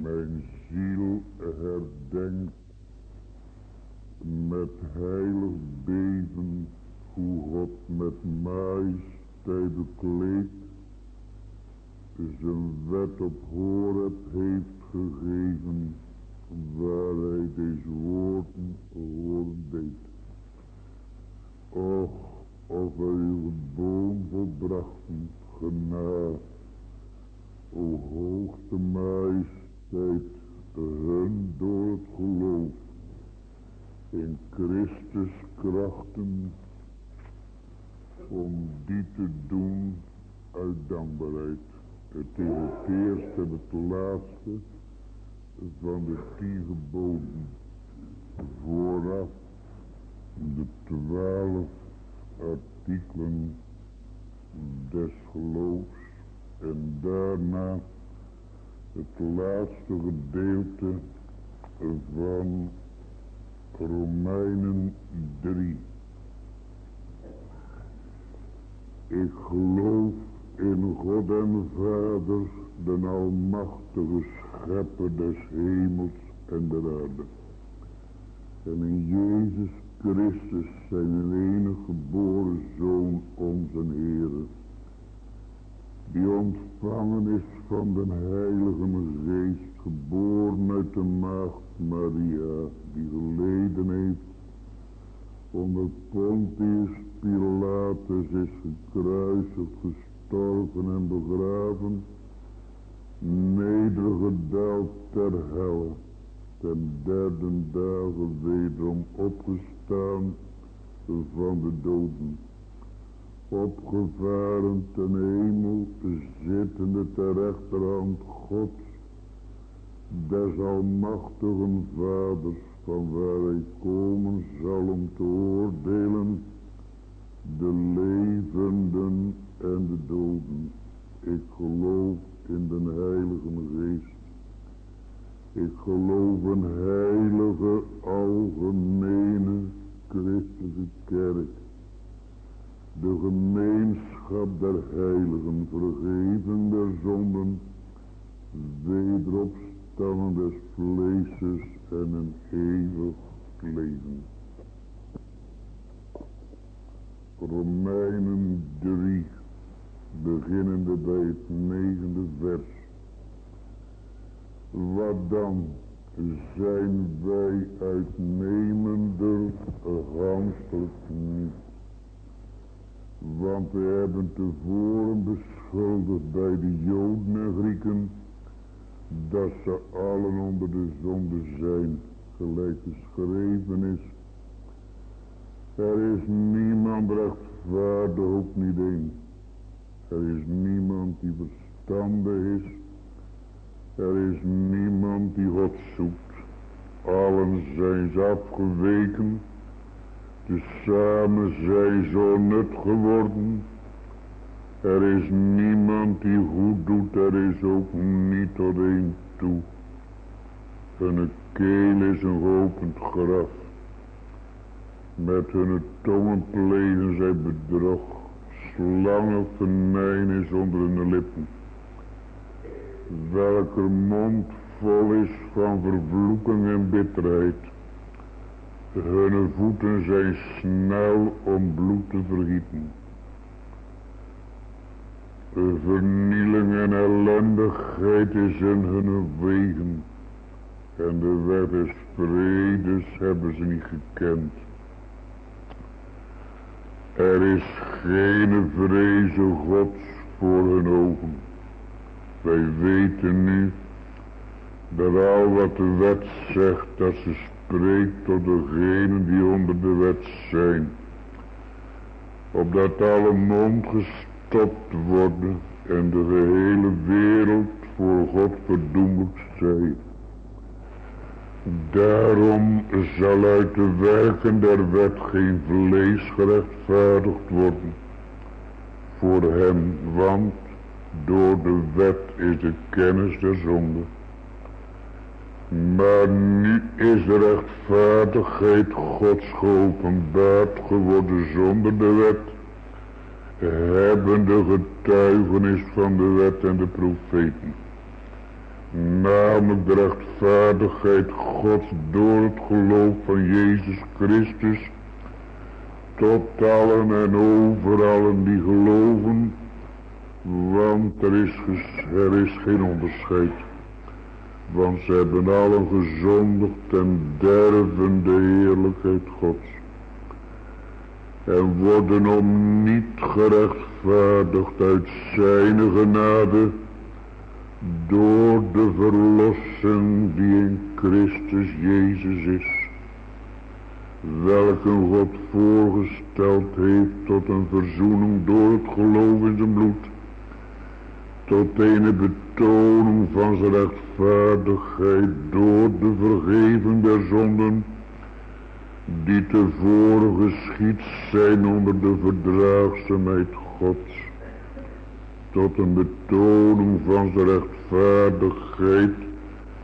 Mijn ziel herdenkt met heilig beven hoe God met majesteit bekleed zijn wet op Horeb heeft gegeven, waar hij deze woorden horen deed. Och, of wij uw boom volbrachten, genade, o hoogste majesteit, hun door het geloof in Christus krachten, om die te doen uit dankbaarheid. Het is het eerste en het laatste van de 10 geboden. Vooraf de 12 artikelen des geloofs en daarna het laatste gedeelte van Romeinen 3. Ik geloof in God en Vader, den almachtige schepper des hemels en der aarde. En in Jezus Christus zijn enige geboren Zoon, onze Heere, die ontvangen is van den Heilige Geest, geboren uit de maagd Maria, die geleden heeft onder Pontius Pilatus, is gekruisigd, gestorven en begraven, nedergedaald ter hel, ten derde dagen wederom opgestaan van de doden, opgevaren ten hemel, zittende ter rechterhand Gods, des almachtigen Vaders, van waar hij komen zal om te oordelen de levenden en de doden. Ik geloof in den Heilige Geest. Ik geloof een heilige, algemene, christelijke kerk. De gemeenschap der heiligen, vergeving der zonden, wederopstanding des vleeses en een eeuwig leven. Romeinen 3, beginnende bij het 9e vers. Wat dan? Zijn wij uitnemender? Ganschelijk niet. Want we hebben tevoren beschuldigd bij de Joden en Grieken dat ze allen onder de zonde zijn, gelijk geschreven is. Er is niemand rechtvaardig, ook niet één. Er is niemand die verstandig is. Er is niemand die God zoekt. Allen zijn ze afgeweken. Tezamen zijn zo nut geworden. Er is niemand die goed doet, er is ook niet tot één toe. Hun keel is een geopend graf. Met hun tongen plegen zij bedrog. Slangenvenijn is onder hun lippen. Welker mond vol is van vervloeking en bitterheid. Hun voeten zijn snel om bloed te vergieten. Vernieling en ellendigheid is in hun wegen. En de weg des vredes hebben ze niet gekend. Er is geen vreze Gods voor hun ogen. Wij weten nu dat al wat de wet zegt, dat ze spreekt tot degenen die onder de wet zijn. Opdat alle mond gestopt worden en de gehele wereld voor God verdoemd zij. Daarom zal uit de werken der wet geen vlees gerechtvaardigd worden voor hem, want door de wet is de kennis der zonde. Maar nu is de rechtvaardigheid Gods geopenbaard geworden zonder de wet, hebben de getuigenis van de wet en de profeten. namelijk de rechtvaardigheid Gods door het geloof van Jezus Christus, tot allen en over allen die geloven, want er is geen onderscheid. Want ze hebben allen gezondigd en derven de heerlijkheid Gods. En worden om niet gerechtvaardigd uit zijn genade, door de verlossing die in Christus Jezus is. Welke God voorgesteld heeft tot een verzoening door het geloof in zijn bloed. Tot een betoning van zijn rechtvaardigheid door de vergeving der zonden, die tevoren geschied zijn onder de verdraagzaamheid Gods. Tot een betoning van zijn rechtvaardigheid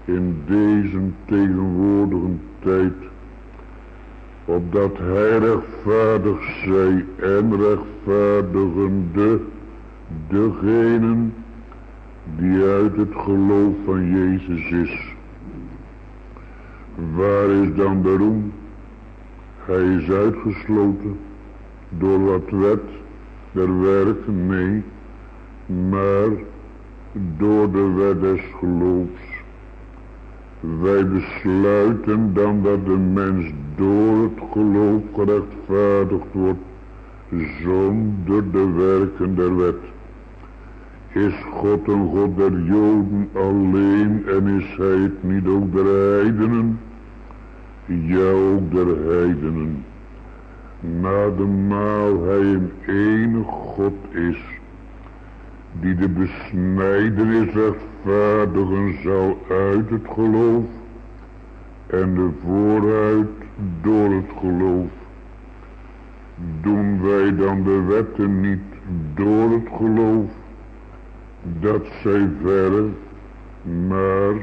in deze tegenwoordige tijd, opdat hij rechtvaardig zij en rechtvaardigende degenen die uit het geloof van Jezus is. Waar is dan de roem? Hij is uitgesloten door wat wet der werken, nee, maar door de wet des geloofs. Wij besluiten dan dat de mens door het geloof gerechtvaardigd wordt, zonder de werken der wet. Is God een God der Joden alleen en is hij het niet ook der heidenen? Ja, ook der heidenen. Nademaal hij een enige God is, die de besnijdenis rechtvaardigen zal uit het geloof en de vooruit door het geloof. Doen wij dan de wetten niet door het geloof, dat zij verre, maar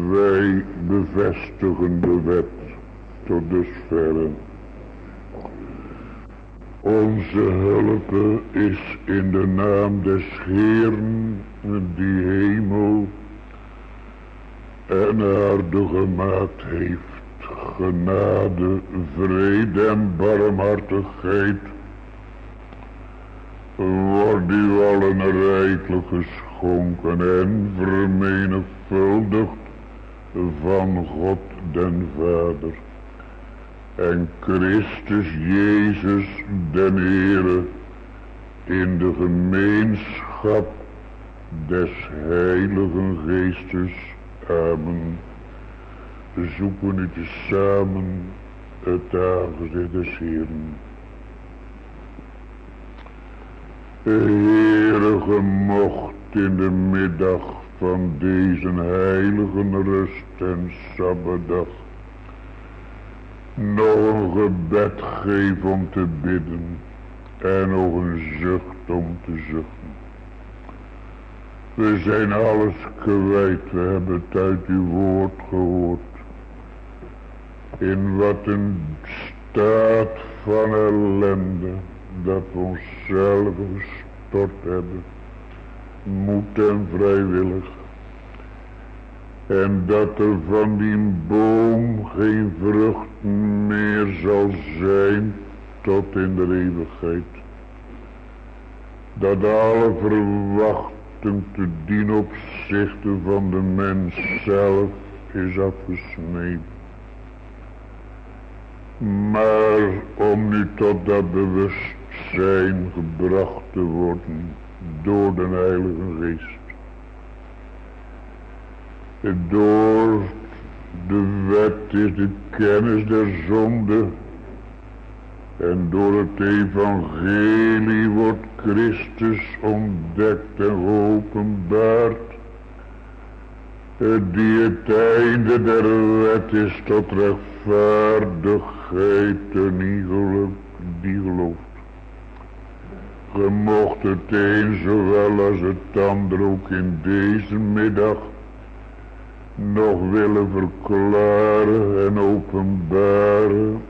wij bevestigen de wet tot dusverre. Onze hulp is in de naam des Heeren, die hemel en aarde gemaakt heeft. Genade, vrede en barmhartigheid wordt u allen rijkelijk geschonken en vermenigvuldigd van God den Vader en Christus Jezus den Heere in de gemeenschap des Heiligen Geestes. Amen. We zoeken nu tezamen het aangezicht des Heeren. Heere, gemocht in de middag van deze heilige rust en sabbatdag nog een gebed geven om te bidden en nog een zucht om te zuchten. We zijn alles kwijt, we hebben het uit uw woord gehoord. In wat een staat van ellende dat we onszelf gestort hebben, moed en vrijwillig. En dat er van die boom geen vrucht meer zal zijn tot in de eeuwigheid. Dat alle verwachting te dien opzichte van de mens zelf is afgesneden. Maar om nu tot dat bewustzijn gebracht te worden door de Heilige Geest. Door de wet is de kennis der zonde en door het evangelie wordt Christus ontdekt en geopenbaard, die het einde der wet is tot rechtvaardigheid en iegelijk die gelooft. Ge mocht het een zowel als het ander ook in deze middag nog willen verklaren en openbaren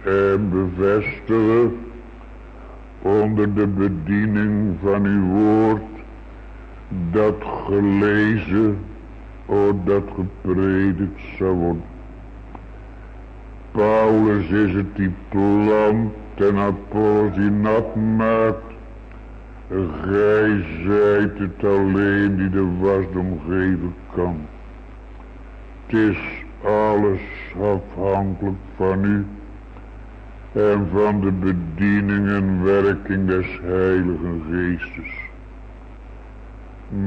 en bevestigen onder de bediening van uw woord, dat gelezen dat gepredikt zou worden. Paulus is het die plant en Apollos die nat maakt. Gij zijt het alleen die de wasdom geven kan. Het is alles afhankelijk van u en van de bediening en werking des Heiligen Geestes.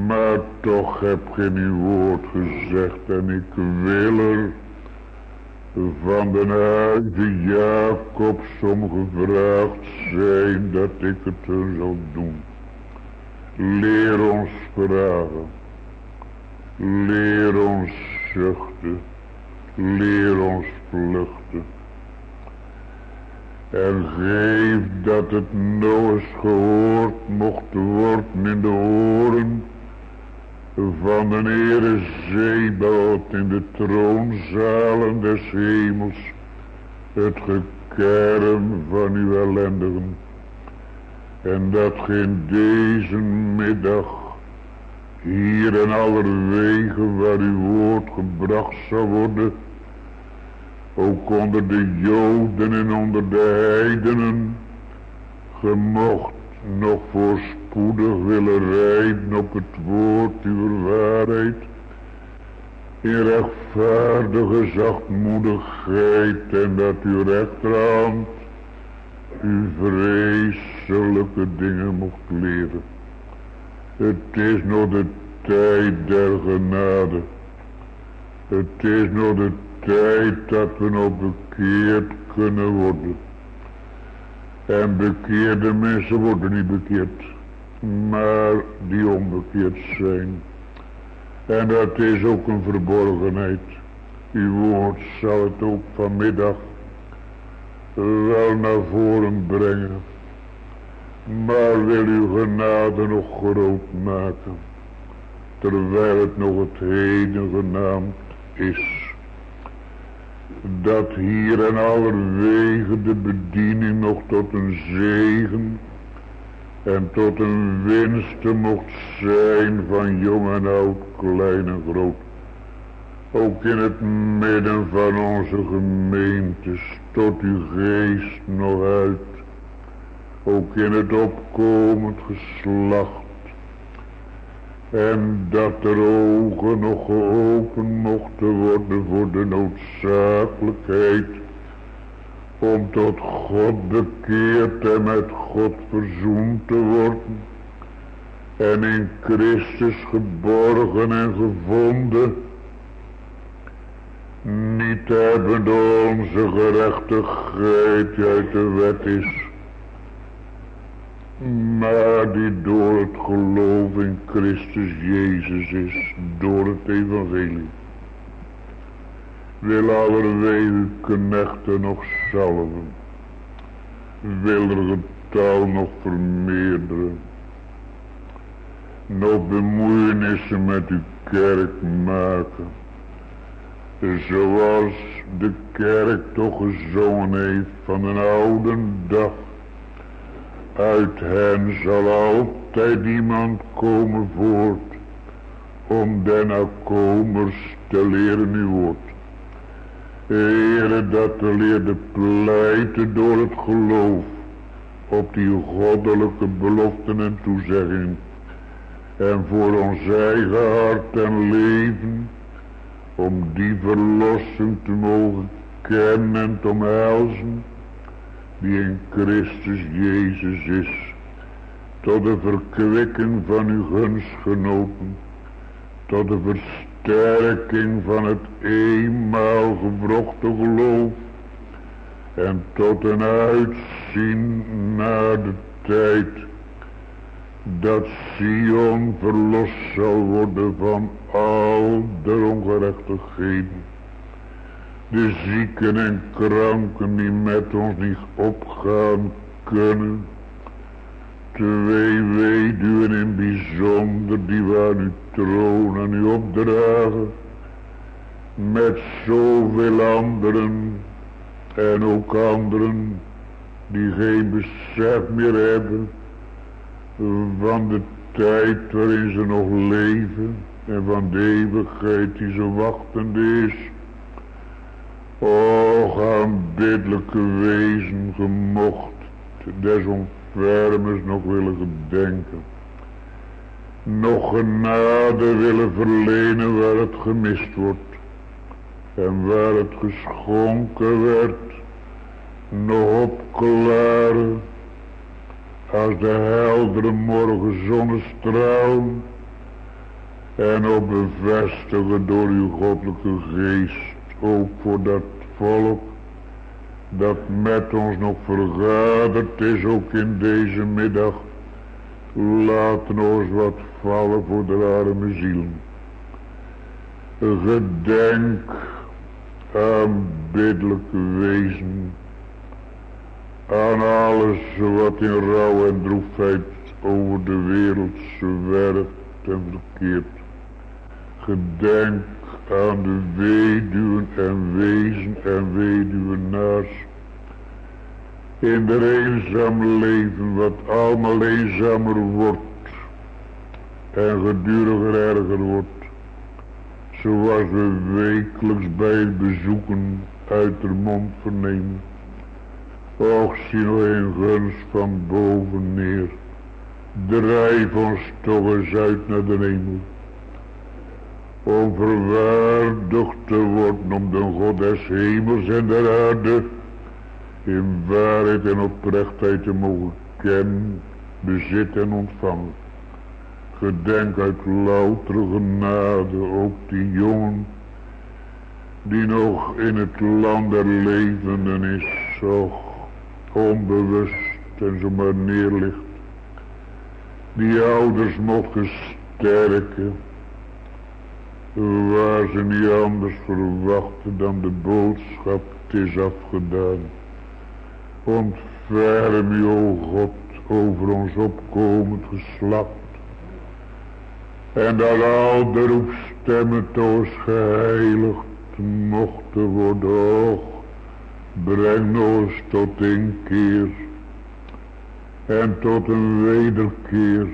Maar toch heb geen uw woord gezegd en ik wil er van de huize Jacobs om gevraagd zijn dat ik het er zal doen. Leer ons vragen, leer ons zuchten, leer ons vluchten. En geef dat het nog eens gehoord mocht worden in de oren van de Heere Zebaoth in de troonzalen des hemels, het gekerm van uw ellendigen. En dat geen deze middag hier en allerwege waar uw woord gebracht zal worden, ook onder de Joden en onder de heidenen, gemocht nog voorspoedig willen rijden op het woord uw waarheid, in rechtvaardige zachtmoedigheid, en dat uw rechterhand uw vreselijke dingen mocht leren. Het is nog de tijd der genade. Het is nog de tijd dat we nog bekeerd kunnen worden. En bekeerde mensen worden niet bekeerd, maar die onbekeerd zijn. En dat is ook een verborgenheid. Uw woord zal het ook vanmiddag wel naar voren brengen. Maar wil uw genade nog groot maken, terwijl het nog het heden genaamd is. Dat hier en allerwege de bediening nog tot een zegen en tot een winste mocht zijn van jong en oud, klein en groot. Ook in het midden van onze gemeentes tot uw geest nog uit. Ook in het opkomend geslacht. En dat er ogen nog geopend mochten worden voor de noodzakelijkheid om tot God bekeerd en met God verzoend te worden. En in Christus geborgen en gevonden. Niet hebben door onze gerechtigheid die uit de wet is, maar die door het geloof in Christus Jezus is, door het evangelie. Wil allerlei uw knechten nog salven, wil er getal nog vermeerderen, nog bemoeienissen met uw kerk maken, zoals de kerk toch gezongen heeft van een oude dag. Uit hen zal altijd iemand komen voort, om den nakomers te leren uw woord. Heere, dat de leerde pleiten door het geloof op die goddelijke beloften en toezeggingen, en voor ons eigen hart en leven, om die verlossing te mogen kennen en te omhelzen, die in Christus Jezus is, tot de verkwikking van uw gunstgenoten, tot de versterking van het eenmaal gewrochte geloof, en tot een uitzien naar de tijd, dat Sion verlost zal worden van al de ongerechtigheden. De zieken en kranken die met ons niet opgaan kunnen. Twee weduwen in bijzonder die we aan uw troon en u opdragen. Met zoveel anderen en ook anderen die geen besef meer hebben van de tijd waarin ze nog leven en van de eeuwigheid die zo wachtende is. Och, aanbiddelijke wezen, gemocht des ontfermers nog willen gedenken. Nog genade willen verlenen waar het gemist wordt. En waar het geschonken werd, nog opklaren als de heldere morgen zonnestraal. En op bevestigen door uw goddelijke geest, ook voor dat volk dat met ons nog vergaderd is, ook in deze middag. Laat ons wat vallen voor de arme zielen. Gedenk, aanbiddelijke wezen, aan alles wat in rouw en droefheid over de wereld zwerft en verkeert. Gedenk aan de weduwen en wezen en weduwenaars in de eenzaam leven, wat allemaal eenzamer wordt en geduriger erger wordt, zoals we wekelijks bij het bezoeken uit de mond vernemen. Och, zie nog een gunst van boven neer, drijf ons toch eens uit naar de hemel, om verwaardigd te worden om de God des hemels en der aarde in waarheid en oprechtheid te mogen kennen, bezitten en ontvangen. Gedenk uit loutere genade ook die jongen die nog in het land der levenden is, zo onbewust en zomaar neerligt, die ouders mochten sterken, waar ze niet anders verwachten dan de boodschap, het is afgedaan. Ontferm u, o God, over ons opkomend geslacht, en dat al de roepstemmen toos geheiligd mochten worden. Och, breng ons tot inkeer en tot een wederkeer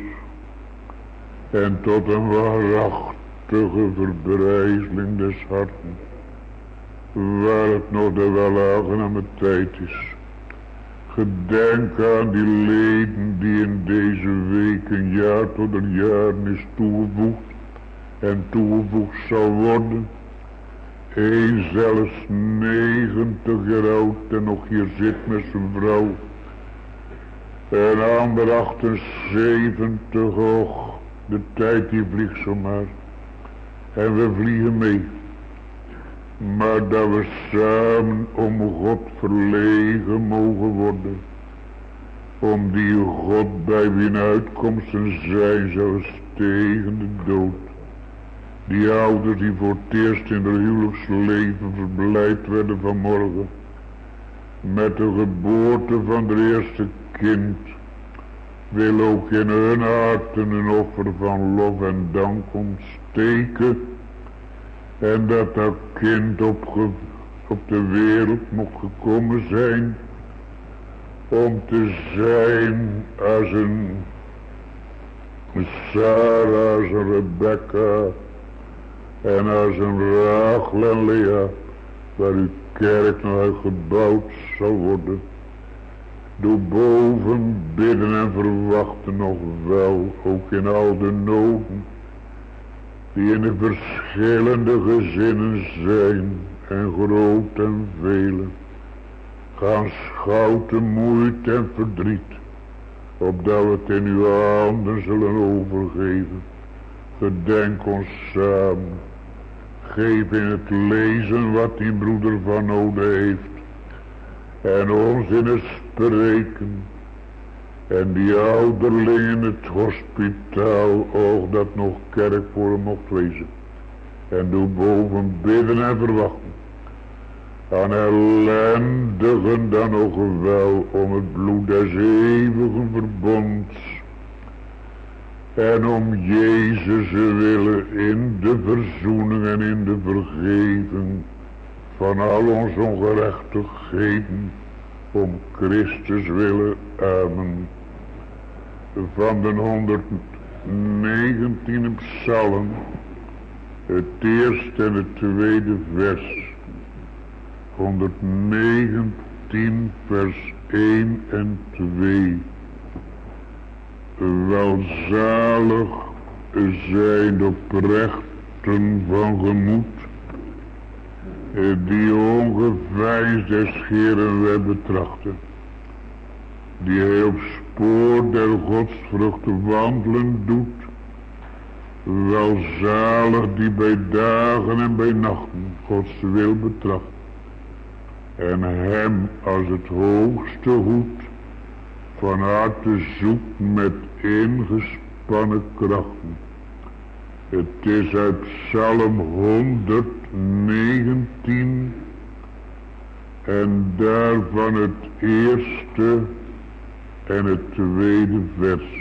en tot een waarachtige verbrijzeling des harten, waar het nog de welaangename tijd is. Gedenk aan die leden die in deze week een jaar tot een jaar is toegevoegd en toegevoegd zal worden. Eén zelfs 90 jaar oud en nog hier zit met zijn vrouw. En ander 78, och, de tijd die vliegt zomaar. En we vliegen mee. Maar dat we samen om God verlegen mogen worden. Om die God bij wie uitkomsten zijn zelfs tegen de dood. Die ouders die voor het eerst in hun huwelijksleven verblijd werden vanmorgen. Met de geboorte van het eerste kind. Wil ook in hun harten een offer van lof en dank ontsteken. En dat kind op de wereld mocht gekomen zijn. Om te zijn als een Sarah, als een Rebecca. En als een Rachel en Lea. Waar uw kerk nog uit gebouwd zal worden. Doe boven bidden en verwachten nog wel. Ook in al de noden. Die in de verschillende gezinnen zijn. En groot en vele. Gaan schouten moeite en verdriet. Opdat we het in uw handen zullen overgeven. Gedenk ons samen. Geef in het lezen wat die broeder van nodig heeft. En ons in het spreken. En die ouderling in het hospitaal. Och, dat nog kerk voor hem mocht wezen. En doe boven bidden en verwachten. Aan ellendigen dan nog wel om het bloed des eeuwigen verbonds. En om Jezus willen in de verzoening en in de vergeving van al onze ongerechtigheden. Om Christus willen, amen. Van de 119e psalm, het eerste en het tweede vers. 119 vers 1 en 2. Welzalig zijn de oprechten van gemoed, die ongeveinsd des Heeren wij betrachten, die hij op spoor der godsvruchten wandelen doet. Welzalig die bij dagen en bij nachten Gods wil betracht, en hem als het hoogste goed van harte zoekt met ingespannen krachten. Het is uit Psalm 119 en daarvan het eerste en het tweede vers.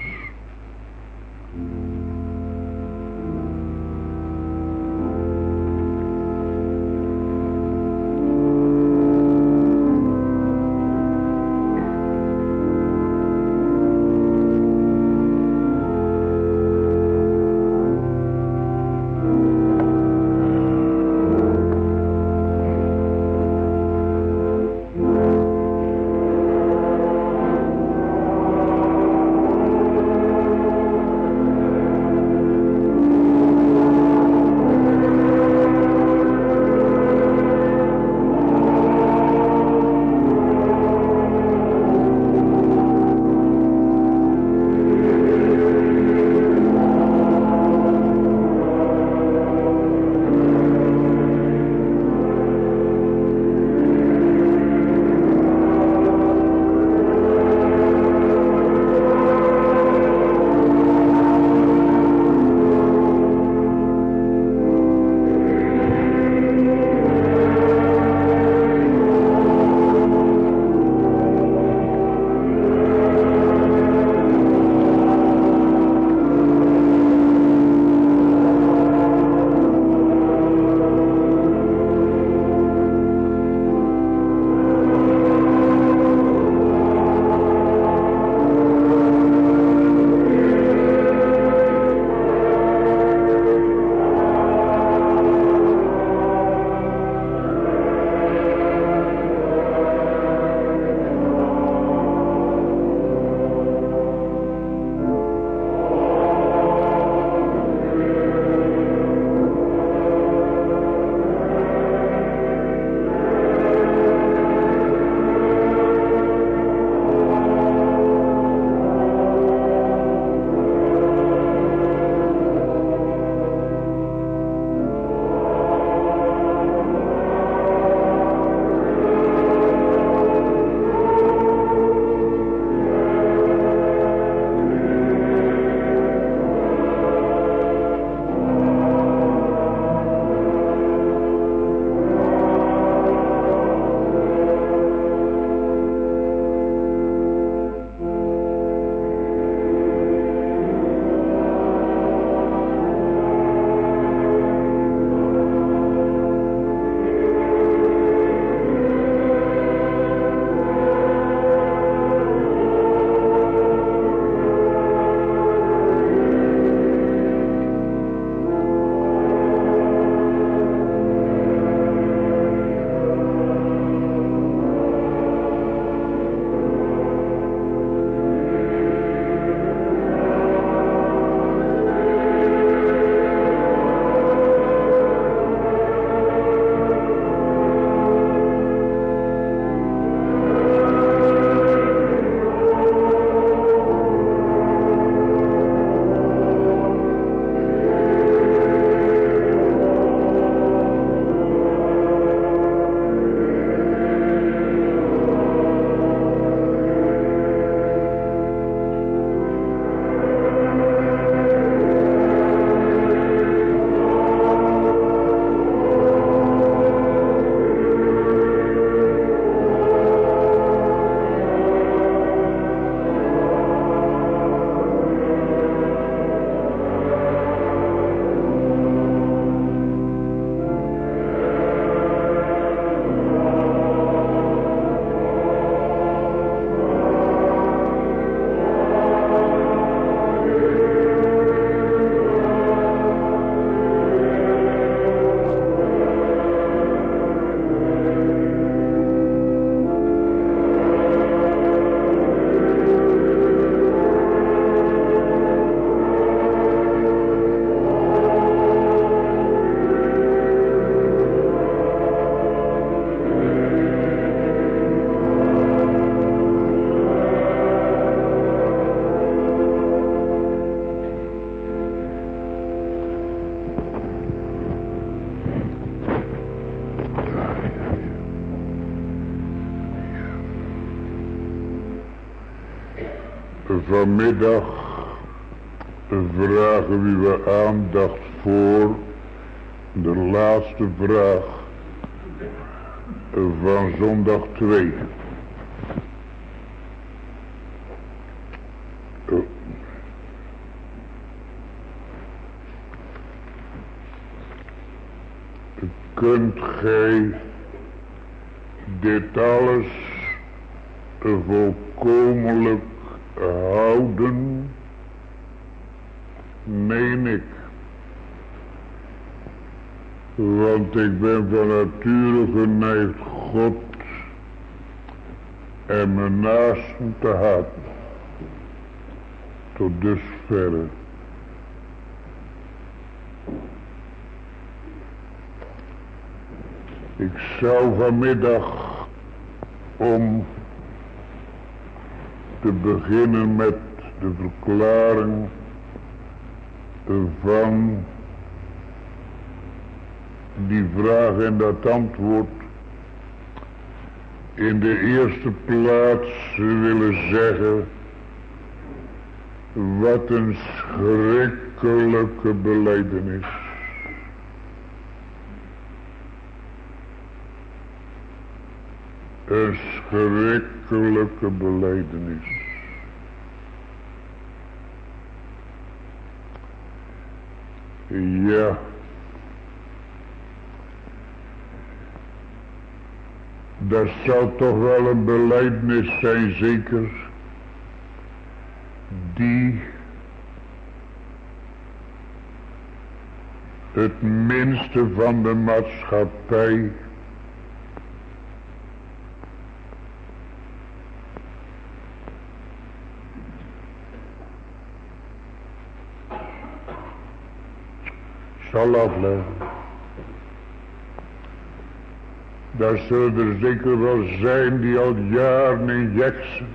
Vanmiddag vragen we aandacht voor de laatste vraag van zondag 2. Kunt gij dit alles volkomenlijk houden? Meen ik. Want ik ben van nature geneigd God en mijn naasten te haten. Tot dusverre. Ik zou vanmiddag, om te beginnen met de verklaring van die vraag en dat antwoord, in de eerste plaats willen zeggen wat een schrikkelijke belijdenis. Een schrikkelijke belijdenis. Ja. Dat zou toch wel een belijdenis zijn, zeker, die het minste van de maatschappij zal afleggen. Daar zullen er zeker wel zijn die al jaren in Jackson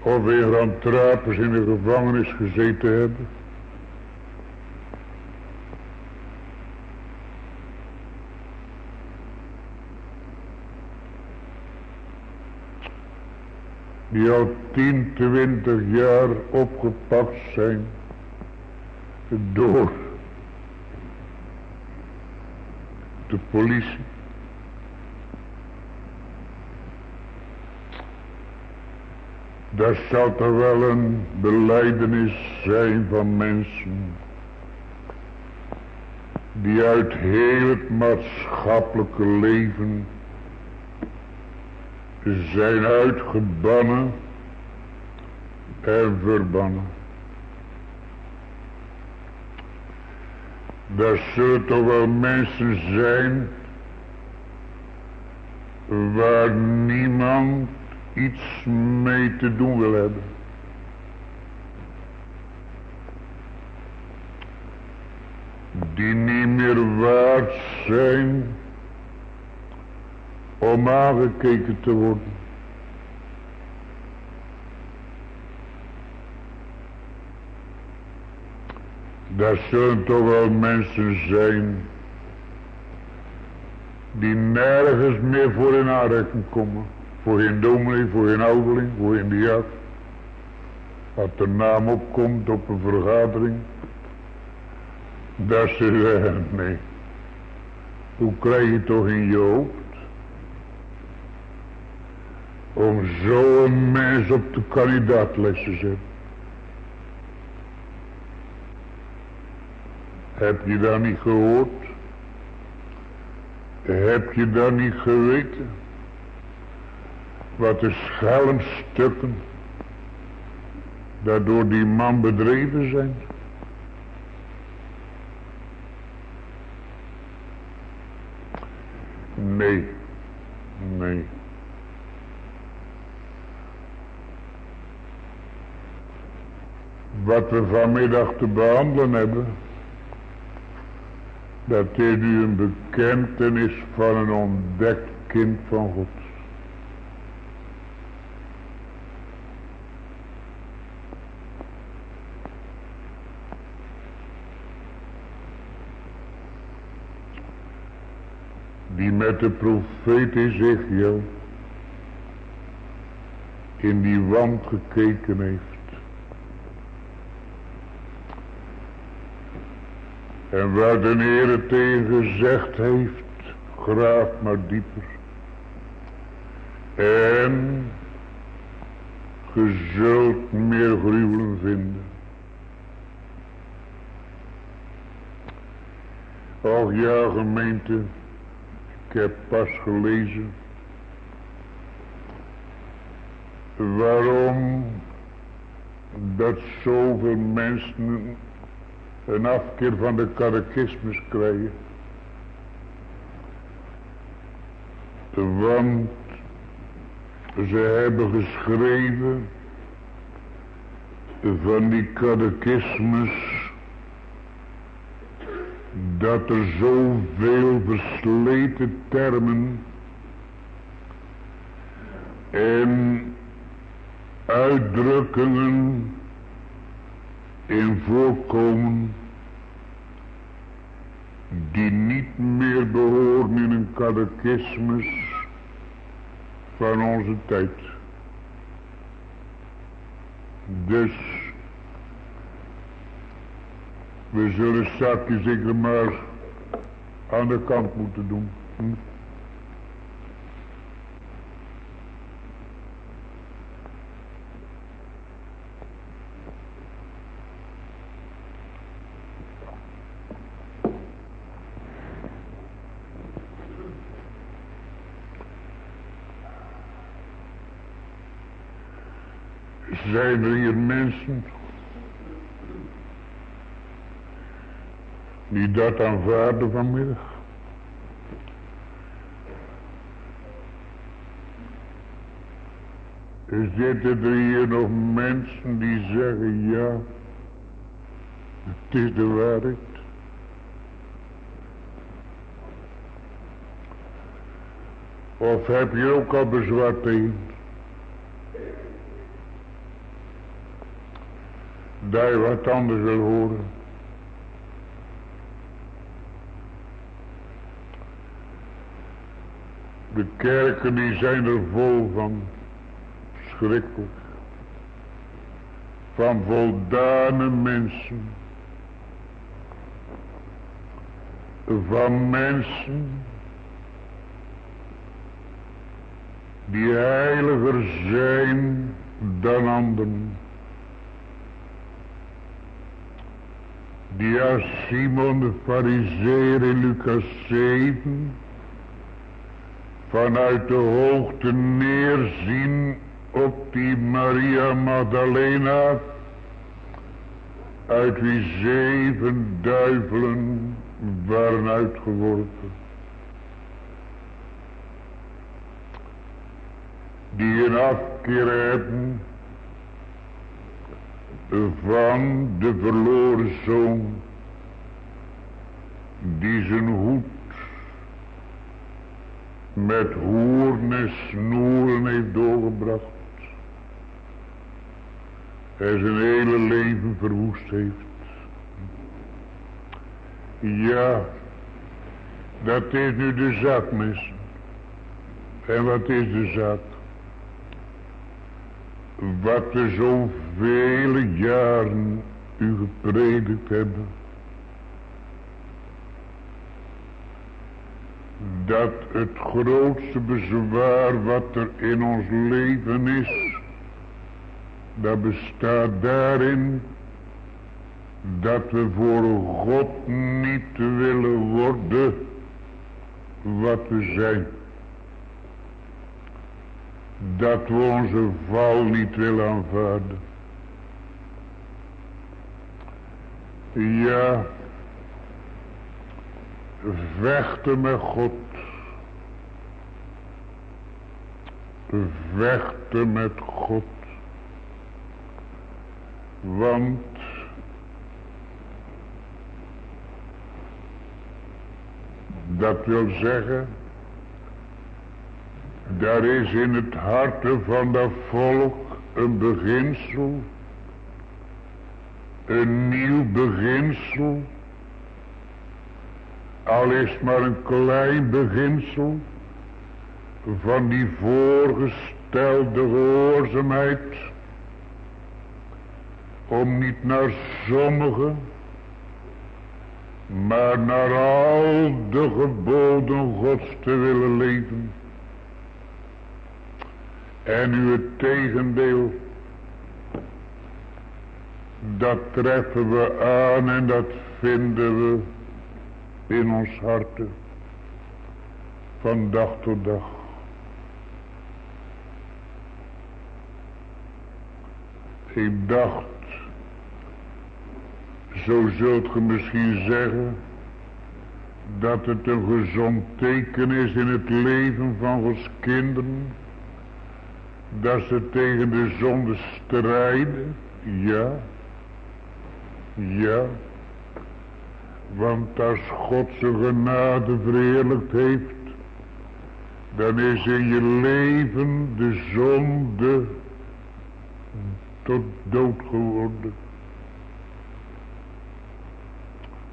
of in Grand Trappers in de gevangenis gezeten hebben. Die al 10, 20 jaar opgepakt zijn door de politie. Dat zou toch wel een belijdenis zijn van mensen die uit heel het maatschappelijke leven zijn uitgebannen en verbannen. Dat zullen toch wel mensen zijn waar niemand iets mee te doen wil hebben. Die niet meer waard zijn om aangekeken te worden. Dat zullen toch wel mensen zijn die nergens meer voor in aanmerking komen. Voor geen dominee, voor geen ouderling, voor geen diaak. Als de naam opkomt op een vergadering, dat ze zeggen, nee. Hoe krijg je toch in je hoofd om zo'n mens op de kandidaatlijst te zetten? Heb je dat niet gehoord? Heb je dat niet geweten? Wat de schelmstukken dat door die man bedreven zijn? Nee, nee. Wat we vanmiddag te behandelen hebben, dat is nu een bekentenis van een ontdekt kind van God. Die met de profeet Ezechiel in die wand gekeken heeft. En waar de Heer tegen gezegd heeft, graaf maar dieper. En ge zult meer gruwelen vinden. Och ja, gemeente, ik heb pas gelezen waarom dat zoveel mensen een afkeer van de catechismus krijgen. Want ze hebben geschreven van die catechismus dat er zoveel versleten termen en uitdrukkingen in voorkomen die niet meer behoren in een catechismus van onze tijd. Dus we zullen straks zeker maar aan de kant moeten doen. Zijn er hier mensen die dat aanvaarden vanmiddag? Zitten er hier nog mensen die zeggen ja, het is de waarheid? Of heb je ook al bezwaar tegen? Dat je wat anders wil horen. De kerken die zijn er vol van, schrikkelijk. Van voldane mensen. Van mensen die heiliger zijn dan anderen. Die als Simon de Farizeer in Lucas 7 vanuit de hoogte neerzien op die Maria Magdalena, uit wie 7 duivelen waren uitgeworpen. Die een afkeer hebben van de verloren zoon, die zijn hoed met hoorn en snoeren heeft doorgebracht en zijn hele leven verwoest heeft. Ja, dat is nu de zaak, mensen. En wat is de zaak? Wat we zoveel jaren u gepredikt hebben. Dat het grootste bezwaar wat er in ons leven is, dat bestaat daarin dat we voor God niet willen worden wat we zijn. Dat we onze val niet willen aanvaarden. Ja, vechten met God. Vechten met God. Want dat wil zeggen, daar is in het hart van dat volk een beginsel, een nieuw beginsel, al is het maar een klein beginsel, van die voorgestelde stel de gehoorzaamheid om niet naar sommigen, maar naar al de geboden Gods te willen leven. En nu het tegendeel, dat treffen we aan en dat vinden we in ons harten, van dag tot dag. Ik dacht, zo zult ge misschien zeggen, dat het een gezond teken is in het leven van Gods kinderen, dat ze tegen de zonde strijden. Ja, ja, want als God zijn genade verheerlijkt heeft, dan is in je leven de zonde tot dood geworden.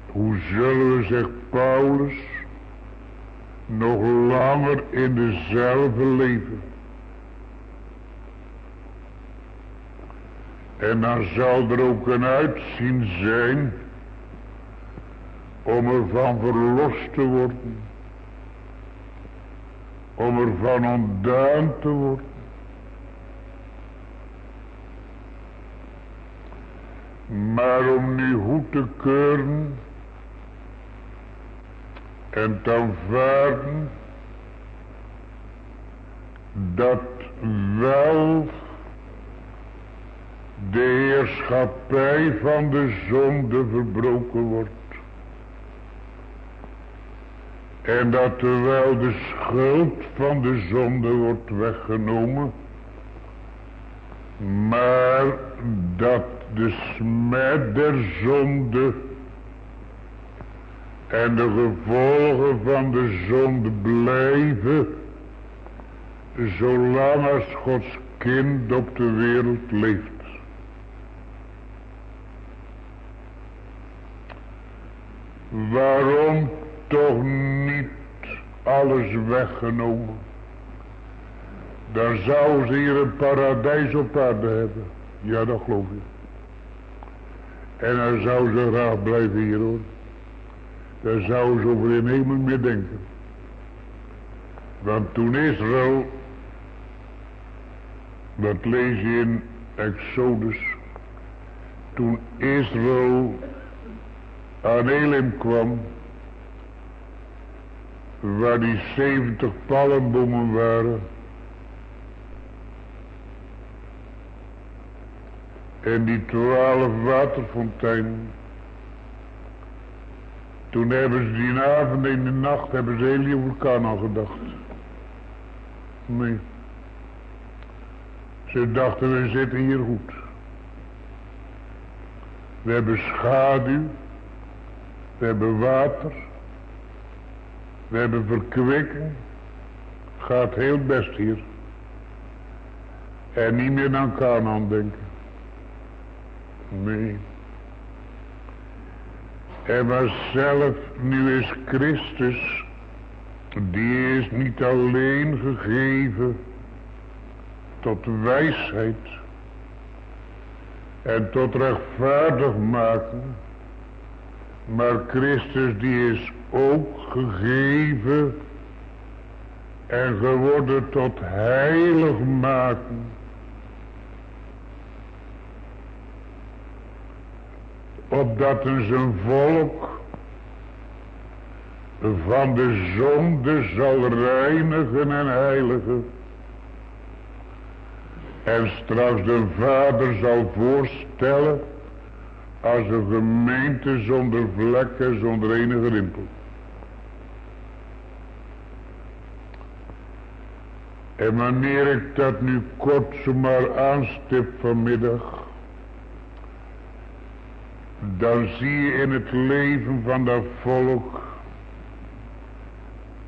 Hoe zullen we, zegt Paulus, nog langer in dezelfde leven? En dan zal er ook een uitzien zijn om ervan verlost te worden, om ervan ontdaan te worden. Maar om nu goed te keuren en te aanvaarden dat wel de heerschappij van de zonde verbroken wordt. En dat terwijl de schuld van de zonde wordt weggenomen, maar dat de smet der zonde en de gevolgen van de zonde blijven, zolang als Gods kind op de wereld leeft. Waarom toch niet alles weggenomen? Dan zou ze hier een paradijs op aarde hebben. Ja, dat geloof ik. En dan zou ze graag blijven hier, hoor. Dan zou ze over geen hemel meer denken. Want toen Israël, dat lees je in Exodus, toen Israël aan Elim kwam, waar die 70 palmbomen waren, en die 12 waterfonteinen, toen hebben ze die avond en de nacht hebben ze heel niet over Kanaan gedacht. Nee. Ze dachten, we zitten hier goed. We hebben schaduw. We hebben water. We hebben verkwikking. Gaat heel best hier. En niet meer aan Kanaan denken. Nee. En maar zelf, nu is Christus, die is niet alleen gegeven tot wijsheid en tot rechtvaardig maken, maar Christus die is ook gegeven en geworden tot heilig maken. Opdat zijn volk van de zonde zal reinigen en heiligen. En straks de Vader zal voorstellen als een gemeente zonder vlek en zonder enige rimpel. En wanneer ik dat nu kort zomaar aanstip vanmiddag, dan zie je in het leven van dat volk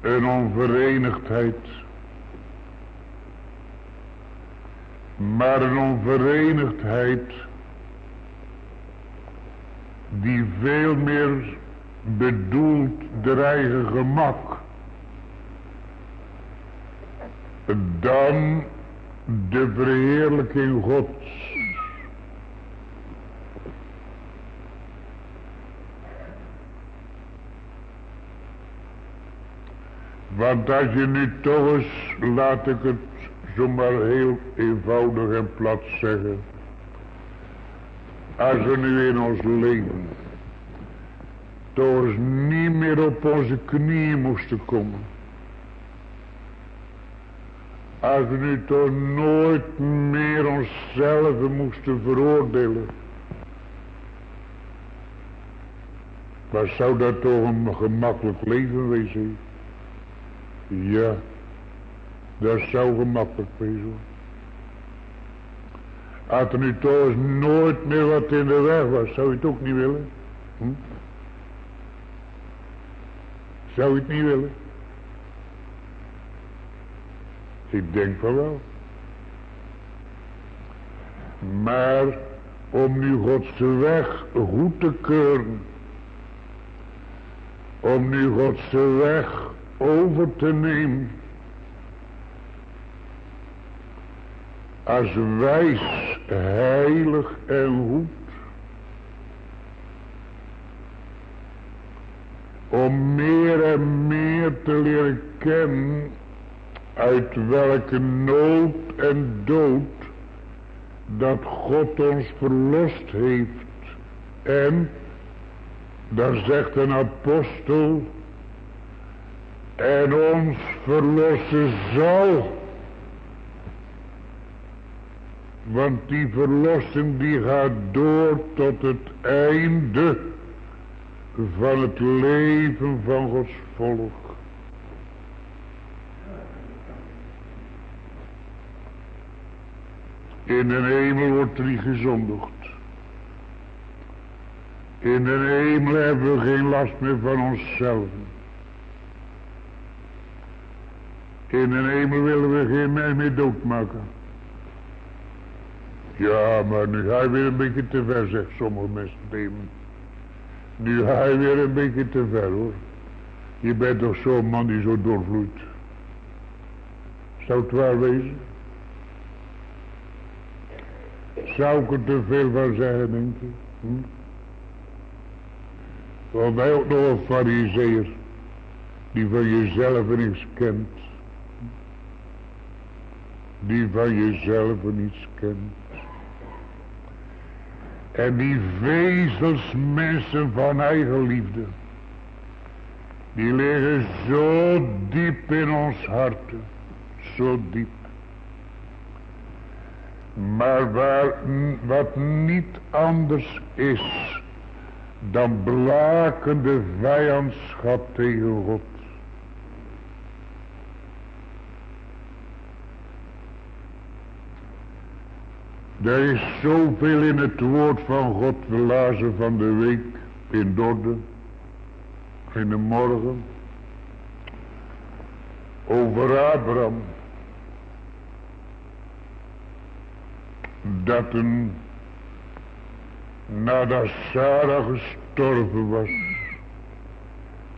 een onverenigdheid. Maar een onverenigdheid die veel meer bedoelt de eigen gemak dan de verheerlijking Gods. Want als je nu toch eens, laat ik het zomaar heel eenvoudig en plat zeggen. Als we nu in ons leven toch eens niet meer op onze knieën moesten komen. Als we nu toch nooit meer onszelf moesten veroordelen. Wat zou dat toch een gemakkelijk leven wezen? Ja, dat zou gemakkelijk wezen. Als er nu toch eens nooit meer wat in de weg was, zou je het ook niet willen? Zou je het niet willen? Ik denk van wel. Maar om nu Gods weg goed te keuren, om nu Gods weg over te nemen, als wijs, heilig en goed, om meer en meer te leren kennen uit welke nood en dood dat God ons verlost heeft. En dan zegt een apostel, en ons verlossen zal. Want die verlossing die gaat door tot het einde van het leven van Gods volk. In de hemel wordt er niet gezondigd. In de hemel hebben we geen last meer van onszelf. In de hemel willen we geen mens meer doodmaken. Ja, maar nu ga je weer een beetje te ver, zegt sommige mensen tegen me. Nu ga je weer een beetje te ver, hoor. Je bent toch zo'n man die zo doorvloeit. Zou het waar wezen? Zou ik er te veel van zeggen, denk je? Want wij ook nog een farizeeër die van jezelf niets kent. Die van jezelf niets kent. En die vezels mensen van eigenliefde, die liggen zo diep in ons harten, zo diep. Maar wat niet anders is dan blakende vijandschap tegen God. Er is zoveel in het woord van God. We lazen van de week in Dordten, in de morgen, over Abraham. Dat nadat Sarah gestorven was,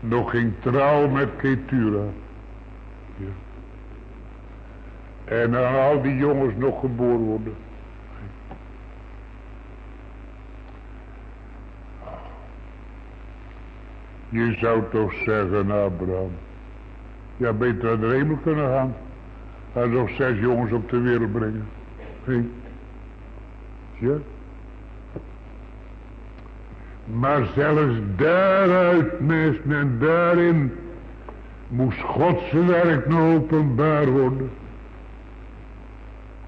nog ging trouw met Ketura. Ja. En dan al die jongens nog geboren worden. Je zou toch zeggen, Abraham, ja, beter naar de hemel kunnen gaan, en nog 6 jongens op de wereld brengen. Ja. Maar zelfs daaruit, mensen, en daarin moest Gods werk nog openbaar worden.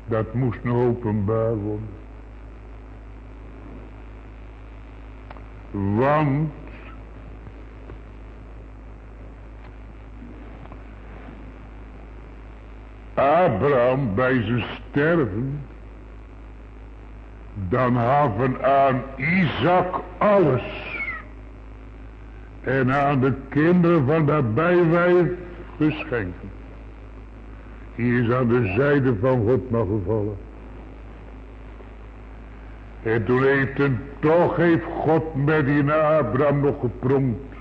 Dat moest nog openbaar worden. Want Abraham bij zijn sterven, dan gaven aan Isaac alles. En aan de kinderen van dat bijwijf geschenken. Die is aan de zijde van God nog gevallen. En toen heeft God met die Abraham nog gepronkt.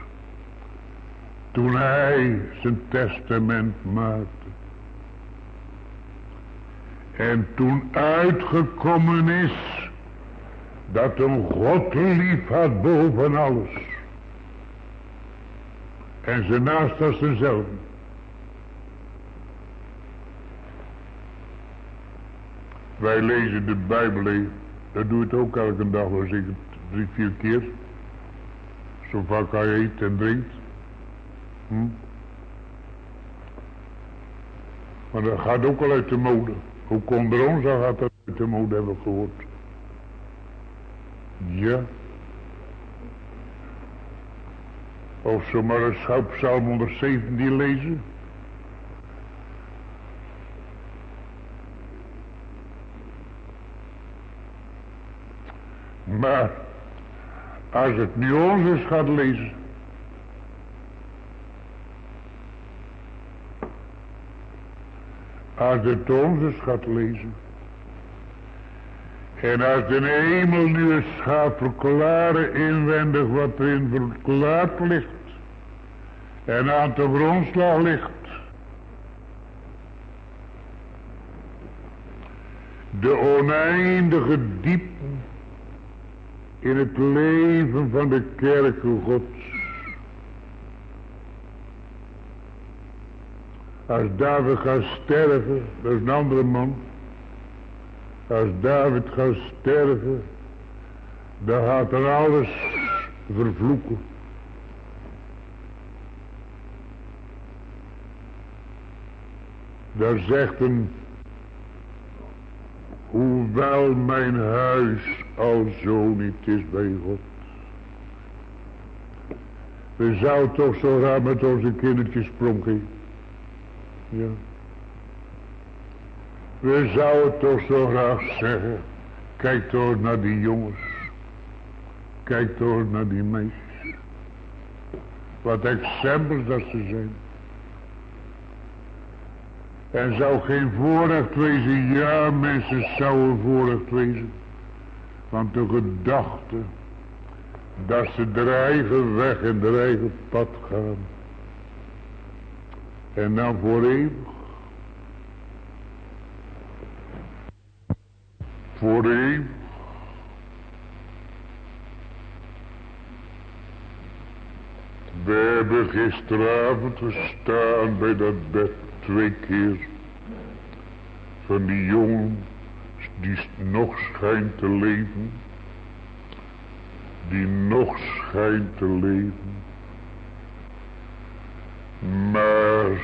Toen hij zijn testament maakte. En toen uitgekomen is dat hem God lief had boven alles. En zijn naast als zichzelf. Wij lezen de Bijbel, dat doe ik ook elke dag, wel zeker 3-4 keer. Zo vaak hij eet en drinkt. Maar dat gaat ook al uit de mode. Ook onder ons al gaat dat uit de mode, hebben we gehoord. Ja. Of zomaar een Psalm 117 lezen. Maar als het nu ons eens gaat lezen. Als het ons eens gaat lezen. En als de hemel nu eens gaat verklaren inwendig wat erin verklaard ligt. En aan de grondslag ligt. De oneindige diepte in het leven van de kerken Gods. Als David gaat sterven, dat is een andere man. Als David gaat sterven, dan gaat er alles vervloeken. Daar zegt hem, hoewel mijn huis al zo niet is bij God. We zouden toch zo graag met onze kindertjes pronken. Ja. We zouden toch zo graag zeggen, kijk toch naar die jongens. Kijk toch naar die meisjes. Wat exempels dat ze zijn. En zou geen voorrecht wezen, ja mensen zouden voorrecht wezen. Want de gedachte dat ze de eigen weg en de eigen pad gaan. En dan voor eeuwig. Voor eeuwig. We hebben gisteravond gestaan bij dat bed 2 keer. Van die jongen die nog schijnt te leven. Die nog schijnt te leven. Maar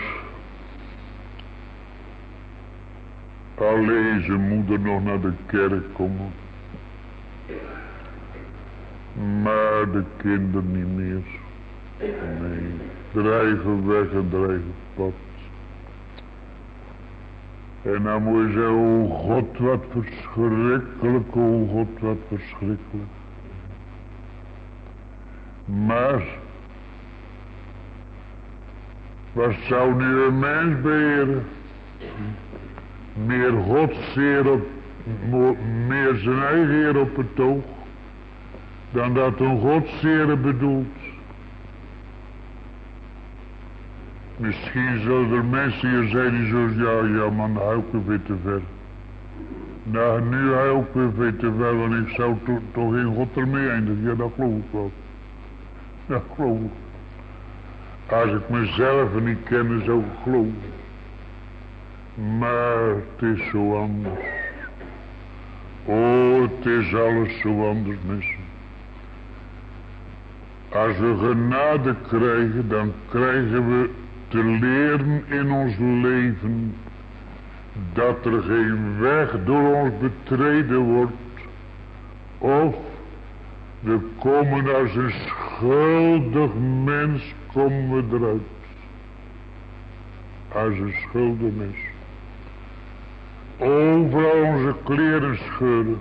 alleen zijn moeder nog naar de kerk komen. Maar de kinderen niet meer. Nee, drijven weg en drijven pad. En dan moet je zeggen, oh God wat verschrikkelijk, oh God wat verschrikkelijk. Maar wat zou nu een mens beheren? Meer Godsheer op, meer zijn eigen Heer op het oog, dan dat een Godsheer bedoelt. Misschien zullen er mensen hier zijn die zullen, ja man, hou ik weer te ver. Nou, nu hou ik weer te ver, want ik zou toch in God ermee eindigen. Ja, dat geloof ik wel. Dat geloof ik. Als ik mezelf niet ken, zou ik geloven. Maar het is zo anders. Oh, het is alles zo anders, mensen. Als we genade krijgen, dan krijgen we te leren in ons leven dat er geen weg door ons betreden wordt, of we komen als een schuldig mens, komen we eruit. Als een schuldig mens. Overal onze kleren scheuren.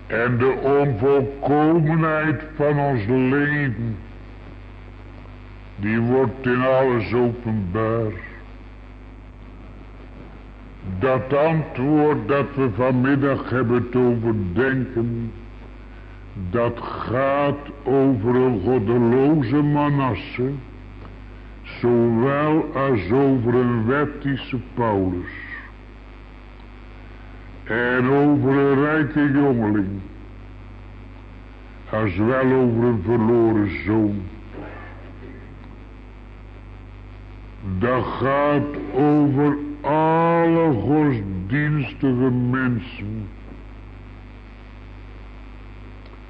En de onvolkomenheid van ons leven, die wordt in alles openbaar. Dat antwoord dat we vanmiddag hebben te overdenken, dat gaat over een goddeloze manasse, zowel als over een wettische Paulus en over een rijke jongeling, als wel over een verloren zoon. Dat gaat over alle godsdienstige mensen.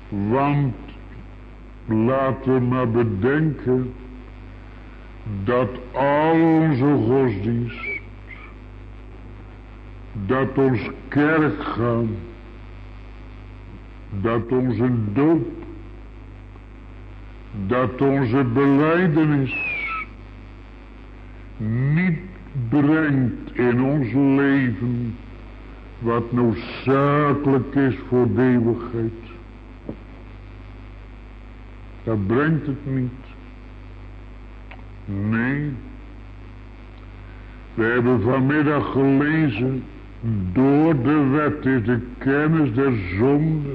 Want laten we maar bedenken dat al onze godsdienst, dat ons kerkgaan, dat onze doop, dat onze belijdenis niet brengt in ons leven wat noodzakelijk is voor de eeuwigheid. Dat brengt het niet. Nee. We hebben vanmiddag gelezen, door de wet is de kennis der zonde.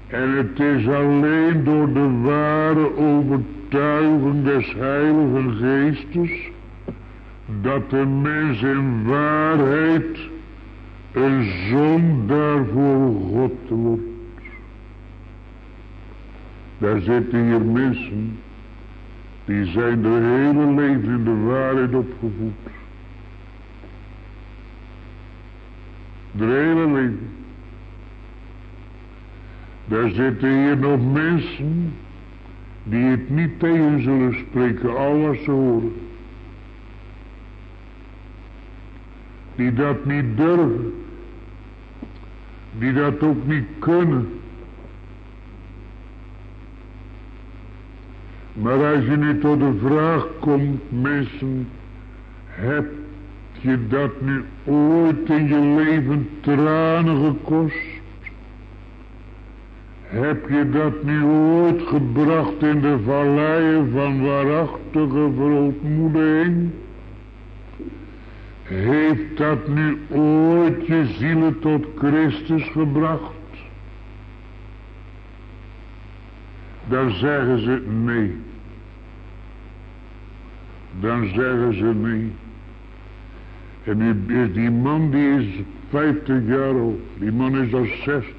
En het is alleen door de ware overtuiging des Heiligen Geestes dat de mens in waarheid een zondaar voor God wordt. Daar zitten hier mensen, die zijn de hele leven in de waarheid opgevoed. De hele leven. Daar zitten hier nog mensen, die het niet tegen zullen spreken, al wat ze horen. Die dat niet durven. Die dat ook niet kunnen. Maar als je nu tot de vraag komt, mensen, heb je dat nu ooit in je leven tranen gekost? Heb je dat nu ooit gebracht in de valleien van waarachtige verootmoediging? Heeft dat nu ooit je zielen tot Christus gebracht? Dan zeggen ze nee. Dan zeggen ze nee. En nu is die man, die is 50 jaar oud. Die man is al 60.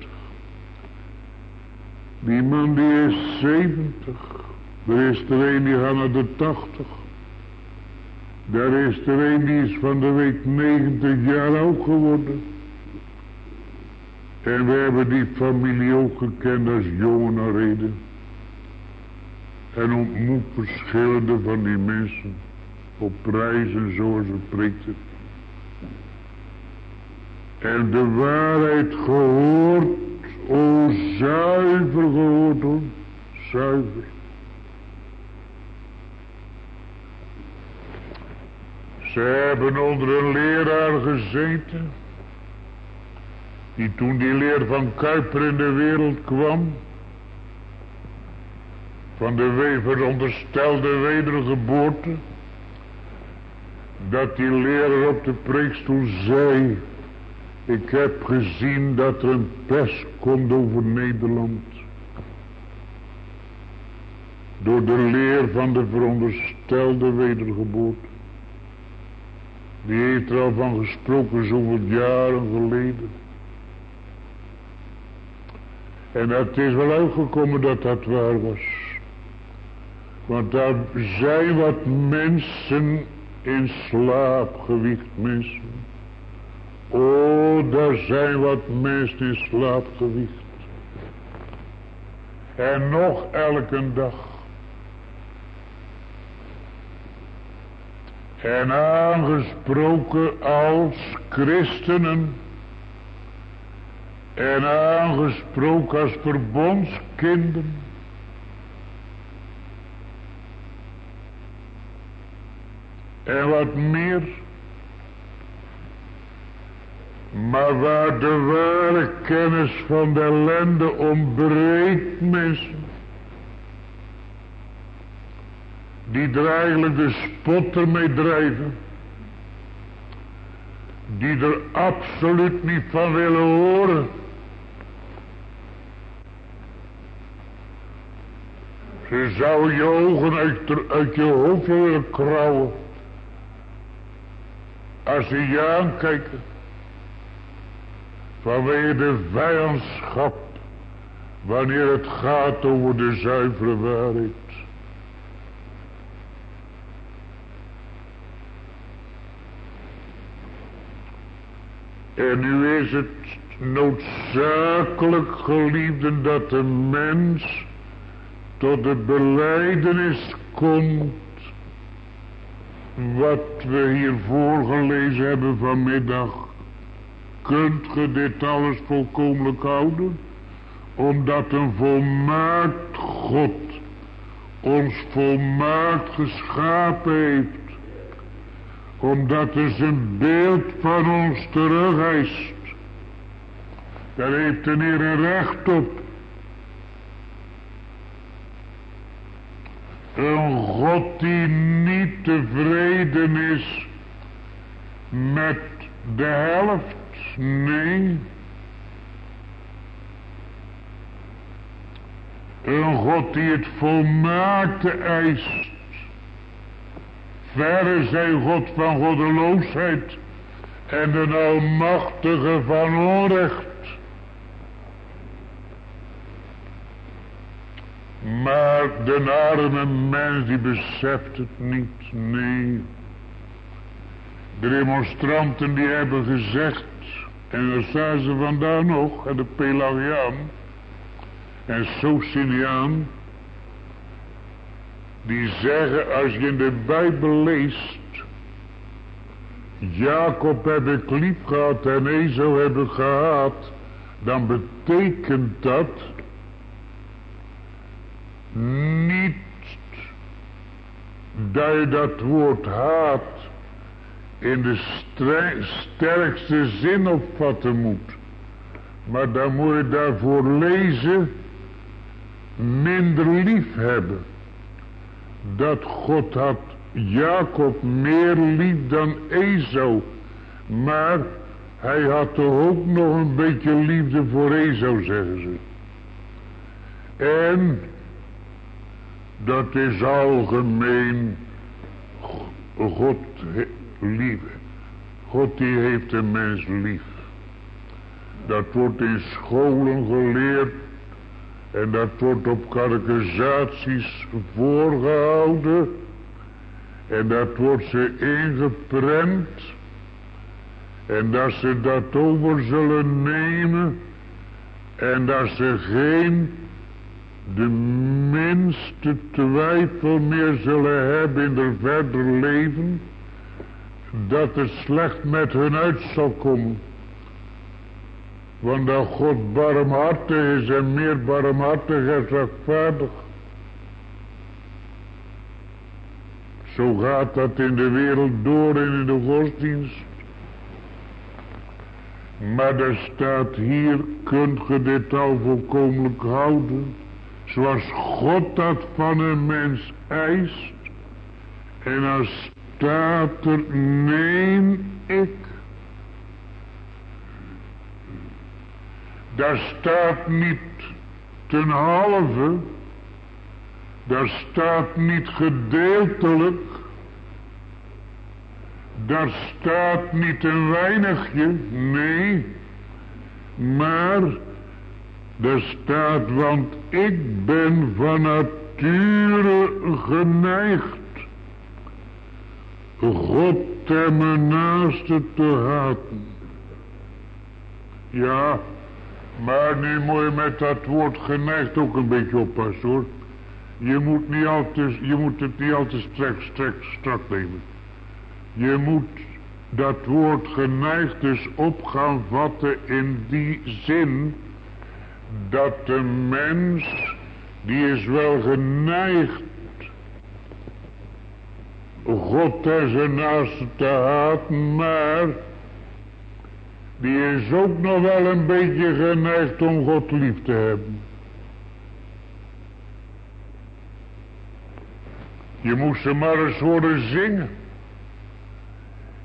Die man die is 70. Er is er een die gaat naar de 80. Daar is er een die is van de week 90 jaar oud geworden. En we hebben die familie ook gekend als jongen reden. En ontmoet verschillende van die mensen op prijzen zoals ze preekten. En de waarheid gehoord, o zuiver gehoord hoor, zuiver. Ze hebben onder een leraar gezeten, die toen die leer van Kuiper in de wereld kwam, van de veronderstelde wedergeboorte, dat die leraar op de preekstoel zei, ik heb gezien dat er een pest komt over Nederland. Door de leer van de veronderstelde wedergeboorte. Die heeft er al van gesproken zoveel jaren geleden. En het is wel uitgekomen dat dat waar was. Want daar zijn wat mensen in slaap gewiegd, mensen. Oh, daar zijn wat mensen in slaap gewiegd. En nog elke dag. En aangesproken als christenen. En aangesproken als verbondskinderen. En wat meer. Maar waar de ware kennis van de ellende ontbreekt, mensen. Die er eigenlijk de spot ermee drijven. Die er absoluut niet van willen horen. Ze zou je ogen uit je hoofd willen krauwen. Als ze je aankijken. Vanwege de vijandschap. Wanneer het gaat over de zuivere waarheid. En nu is het noodzakelijk, geliefden, dat de mens tot de belijdenis komt. Wat we hier voorgelezen hebben vanmiddag. Kunt ge dit alles volkomenlijk houden? Omdat een volmaakt God ons volmaakt geschapen heeft. Omdat hij zijn beeld van ons terug eist. Daar heeft de Heer een recht op. Een God die niet tevreden is met de helft. Nee. Een God die het volmaakte eist. Verre zij God van goddeloosheid en de almachtige van onrecht. Maar de arme mens die beseft het niet, nee. De demonstranten die hebben gezegd, en daar staan ze vandaag nog, en de Pelagiaan en Sociniaan, die zeggen, als je in de Bijbel leest, Jacob heb ik lief gehad en Esau heb ik gehaat, dan betekent dat niet dat je dat woord haat in de sterkste zin opvatten moet. Maar dan moet je daarvoor lezen, minder lief hebben. Dat God had Jacob meer lief dan Esau. Maar hij had toch ook nog een beetje liefde voor Esau, zeggen ze. En dat is algemeen God lief. God die heeft een mens lief. Dat wordt in scholen geleerd. En dat wordt op catechisaties voorgehouden. En dat wordt ze ingeprent. En dat ze dat over zullen nemen. En dat ze geen de minste twijfel meer zullen hebben in hun verder leven. Dat het slecht met hun uit zal komen. Want dat God barmhartig is en meer barmhartig en rechtvaardig. Zo gaat dat in de wereld door en in de godsdienst. Maar er staat hier, kunt ge dit al volkomenlijk houden. Zoals God dat van een mens eist. En dan staat er, neem ik. Daar staat niet ten halve. Daar staat niet gedeeltelijk. Daar staat niet een weinigje. Nee. Maar er staat, want ik ben van nature geneigd God en mijn naaste te haten. Ja, maar nu moet je met dat woord geneigd ook een beetje oppassen, hoor. Je moet het niet al te strak nemen. Je moet dat woord geneigd dus op gaan vatten in die zin dat de mens, die is wel geneigd God en zijn naaste te haten, maar die is ook nog wel een beetje geneigd om God lief te hebben. Je moet ze maar eens horen zingen.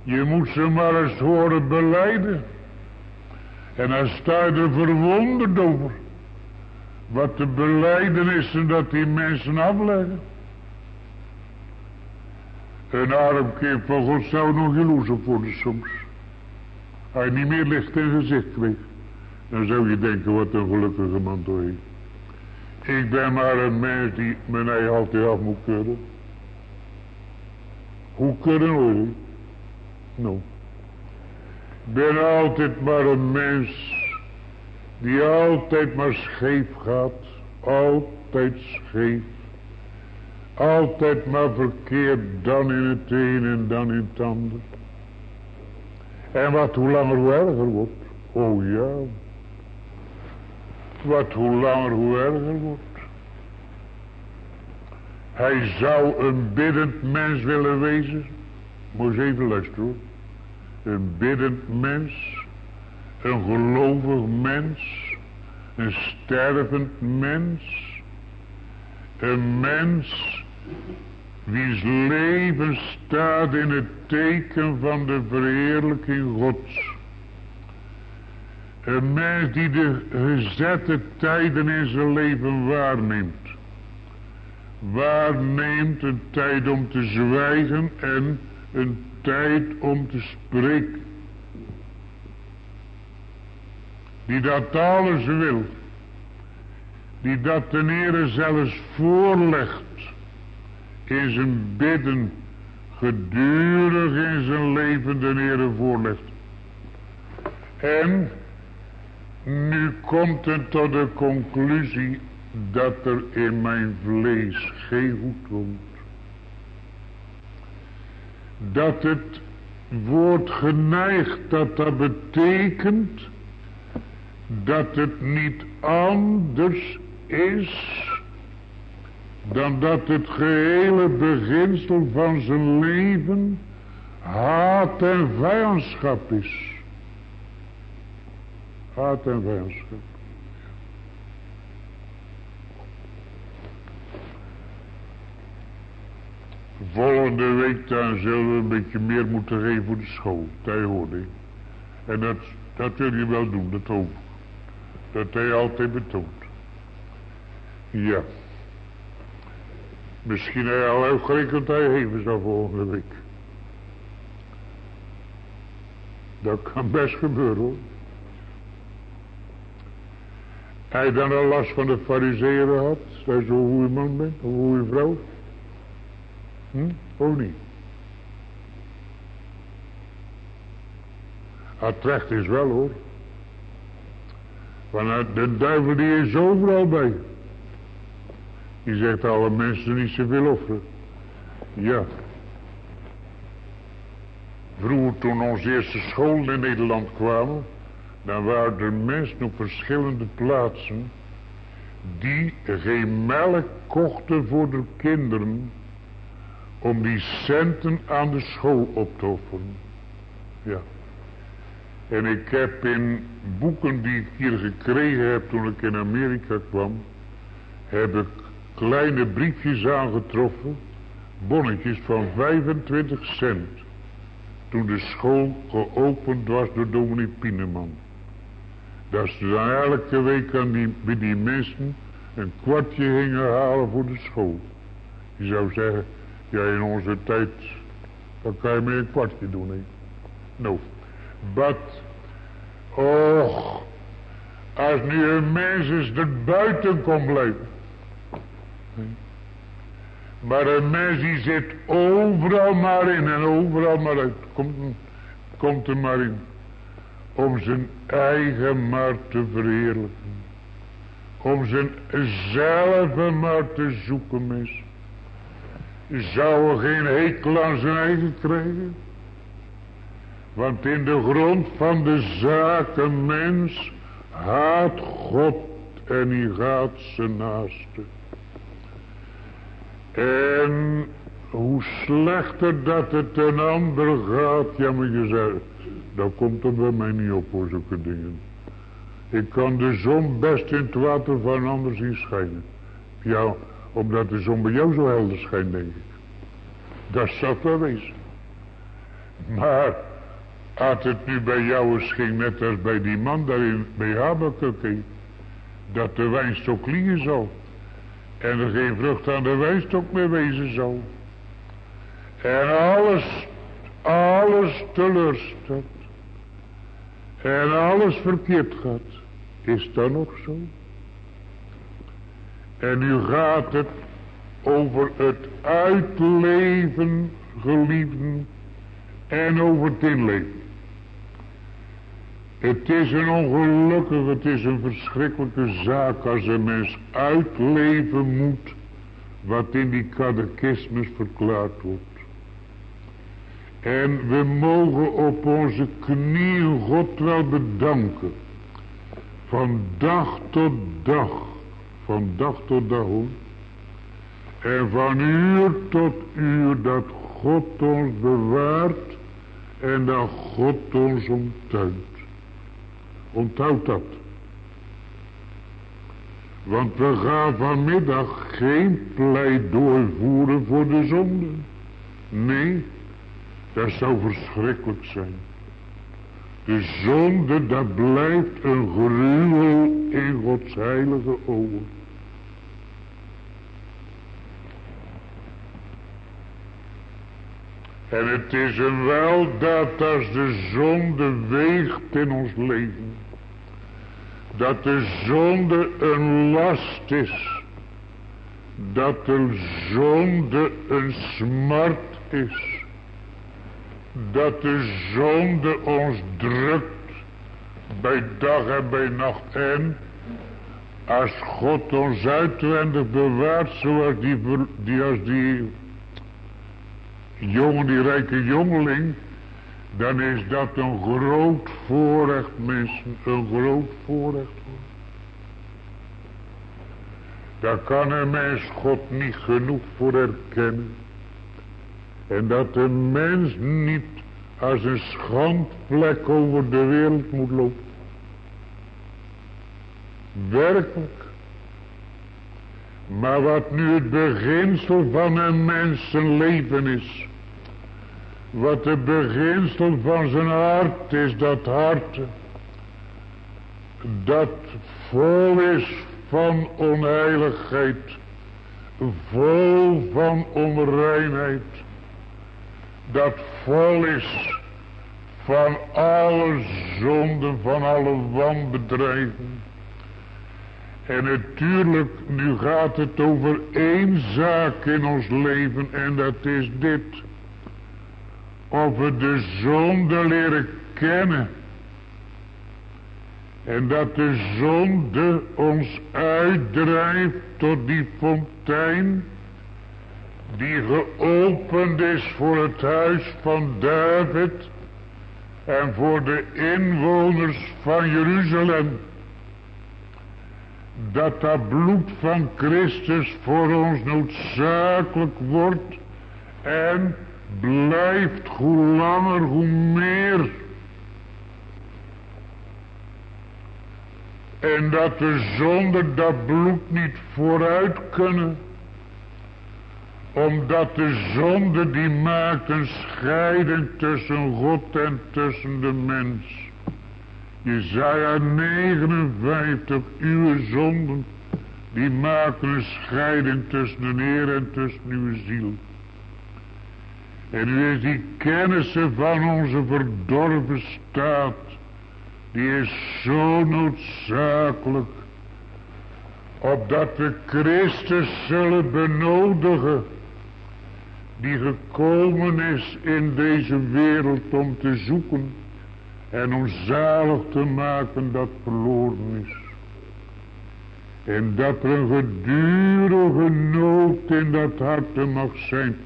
Je moet ze maar eens horen belijden. En dan sta je er verwonderd over. wat de belijdenissen dat die mensen afleggen. Een arm kind van God zou nog jaloers op worden soms. Als je niet meer licht in gezicht kreeg, dan zou je denken, wat een gelukkige man toch is. Ik ben maar een mens die mijn eigen altijd af moet keuren. Hoe kunnen hoor? Nou. Ik ben altijd maar een mens die altijd maar scheef gaat. Altijd scheef. Altijd maar verkeerd, dan in het een en dan in het ander. En wat hoe langer hoe erger wordt. Oh ja. Wat hoe langer hoe erger wordt. Hij zou een biddend mens willen wezen. Moet je even luisteren hoor. Een biddend mens. Een gelovig mens. Een stervend mens. Een mens wiens leven staat in het teken van de verheerlijking Gods. Een mens die de gezette tijden in zijn leven waarneemt. Waarneemt een tijd om te zwijgen en een tijd om te spreken. Die dat alles wil. Die dat ten Heere zelfs voorlegt. In zijn bidden. Gedurig in zijn leven ten Heere voorlegt. En nu komt het tot de conclusie dat er in mijn vlees geen goed komt. Dat het woord geneigd, dat betekent dat het niet anders is dan dat het gehele beginsel van zijn leven haat en vijandschap is. Haat en vijandschap. Volgende week dan zullen we een beetje meer moeten geven voor de school. Dat hoorde ik. En dat wil je wel doen, dat hoop ik. Dat hij altijd betoont. Ja. Misschien hij al uitgerekend dat hij geven zal volgende week. Dat kan best gebeuren hoor. Hij dan al last van de farizeeën had. Dat je zo'n goede man bent. Of een goede vrouw. Of niet? Het recht is wel hoor. Want de duivel die is overal bij. Die zegt alle mensen niet zoveel offeren. Ja. Vroeger toen onze eerste scholen in Nederland kwamen. Dan waren er mensen op verschillende plaatsen. Die geen melk kochten voor de kinderen. Om die centen aan de school op te offeren. Ja. En ik heb in boeken die ik hier gekregen heb toen ik in Amerika kwam. Heb ik kleine briefjes aangetroffen. Bonnetjes van 25 cent. Toen de school geopend was door dominee Pieneman. Dat ze dan elke week bij die mensen een kwartje gingen halen voor de school. Je zou zeggen, ja in onze tijd, dan kan je meer een kwartje doen. Hè? Nou, but, och, als nu een mens is er buiten kon blijven. Maar een mens die zit overal maar in en overal maar uit. Komt er maar in. Om zijn eigen maar te verheerlijken. Om zijn zelf maar te zoeken mis. Zou er geen hekel aan zijn eigen krijgen? Want in de grond van de zaken mens haat God en hij gaat zijn naaste. En hoe slechter dat het een ander gaat, ja maar je zei, dat komt er bij mij niet op voor zulke dingen. Ik kan de zon best in het water van een ander zien schijnen. Ja, omdat de zon bij jou zo helder schijnt, denk ik. Dat zou wel wezen. Maar als het nu bij jou eens ging, net als bij die man daarin, bij Heidelbergse, dat de wijnstok liegen zal. En er geen vrucht aan de wijnstok meer wezen zal. En alles teleurstelt. En alles verkeerd gaat. Is dat nog zo? En nu gaat het over het uitleven, geliefden, en over het inleven. Het is een ongelukkige, het is een verschrikkelijke zaak als een mens uitleven moet wat in die catechismus verklaard wordt. En we mogen op onze knieën God wel bedanken. Van dag tot dag. Van dag tot dag hoor. En van uur tot uur dat God ons bewaart. En dat God ons omtuint. Onthoud dat. Want we gaan vanmiddag geen pleidooi voeren voor de zonde. Nee. Dat zou verschrikkelijk zijn. De zonde, dat blijft een gruwel in Gods heilige ogen. En het is een weldaad als de zonde weegt in ons leven. Dat de zonde een last is. Dat de zonde een smart is. Dat de zonde ons drukt bij dag en bij nacht. En als God ons uitwendig bewaart zoals die jongen, die rijke jongeling, dan is dat een groot voorrecht, mensen, een groot voorrecht. Daar kan een mens God niet genoeg voor erkennen. En dat de mens niet als een schandvlek over de wereld moet lopen. Werkelijk. Maar wat nu het beginsel van een mens zijn leven is. Wat het beginsel van zijn hart is, dat hart. Dat vol is van onheiligheid. Vol van onreinheid. Dat vol is van alle zonden, van alle wanbedrijven. En natuurlijk, nu gaat het over één zaak in ons leven en dat is dit. Of we de zonde leren kennen. En dat de zonde ons uitdrijft tot die fontein die geopend is voor het huis van David en voor de inwoners van Jeruzalem. Dat bloed van Christus voor ons noodzakelijk wordt en blijft hoe langer hoe meer. En dat we zonder dat bloed niet vooruit kunnen. Omdat de zonde die maakt een scheiding tussen God en tussen de mens. Jesaja 59, uw zonden, die maken een scheiding tussen de Heer en tussen uw ziel. En nu is die kennis van onze verdorven staat, die is zo noodzakelijk, opdat we Christus zullen benodigen, die gekomen is in deze wereld om te zoeken en om zalig te maken dat verloren is. En dat er een gedurige nood in dat hart mag zijn.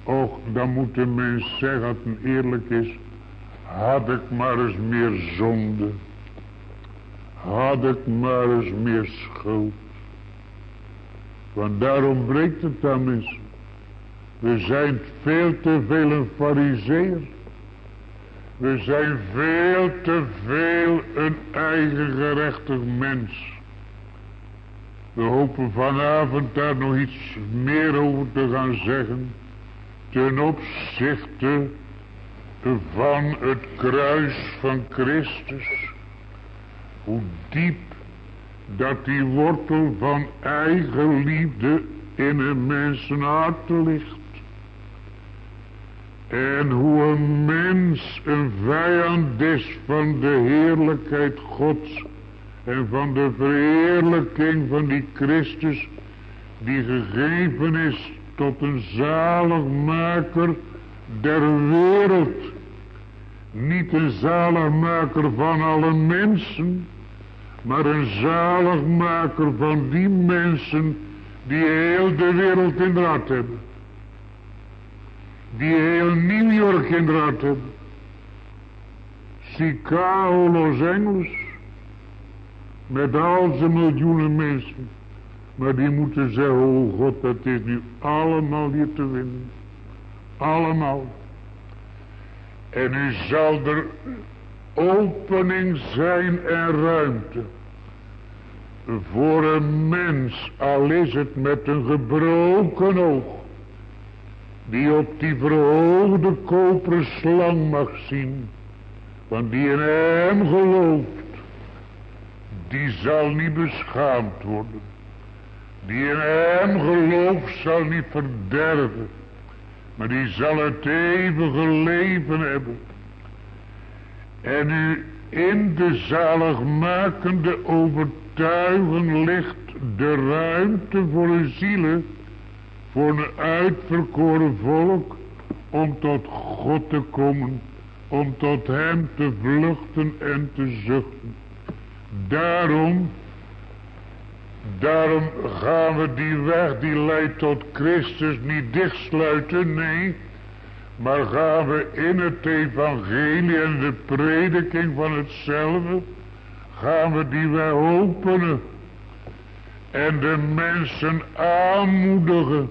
Och, dan moet de mens zeggen, dat het eerlijk is, had ik maar eens meer zonde. Had ik maar eens meer schuld. Want daarom breekt het dan eens. We zijn veel te veel een farizeer. We zijn veel te veel een eigengerechtig mens. We hopen vanavond daar nog iets meer over te gaan zeggen. Ten opzichte van het kruis van Christus. Hoe diep dat die wortel van eigenliefde in een mensenhart ligt. En hoe een mens een vijand is van de heerlijkheid Gods en van de verheerlijking van die Christus die gegeven is tot een zaligmaker der wereld. Niet een zaligmaker van alle mensen, maar een zaligmaker van die mensen die heel de wereld in de hart hebben. Die heel New York in de hart hebben. Chicago, Los Angeles. Met al zijn miljoenen mensen. Maar die moeten zeggen, oh God, dat is nu allemaal hier te winnen. Allemaal. En nu zal er opening zijn en ruimte. Voor een mens, al is het met een gebroken oog. Die op die verhoogde koperen slang mag zien. Want die in hem gelooft. Die zal niet beschaamd worden. Die in hem gelooft zal niet verderven. Maar die zal het eeuwige leven hebben. En u in de zaligmakende overtuiging ligt de ruimte voor uw zielen. Voor een uitverkoren volk. Om tot God te komen. Om tot hem te vluchten en te zuchten. Daarom gaan we die weg die leidt tot Christus niet dichtsluiten, nee. Maar gaan we in het evangelie en de prediking van hetzelfde, gaan we die weg openen. En de mensen aanmoedigen.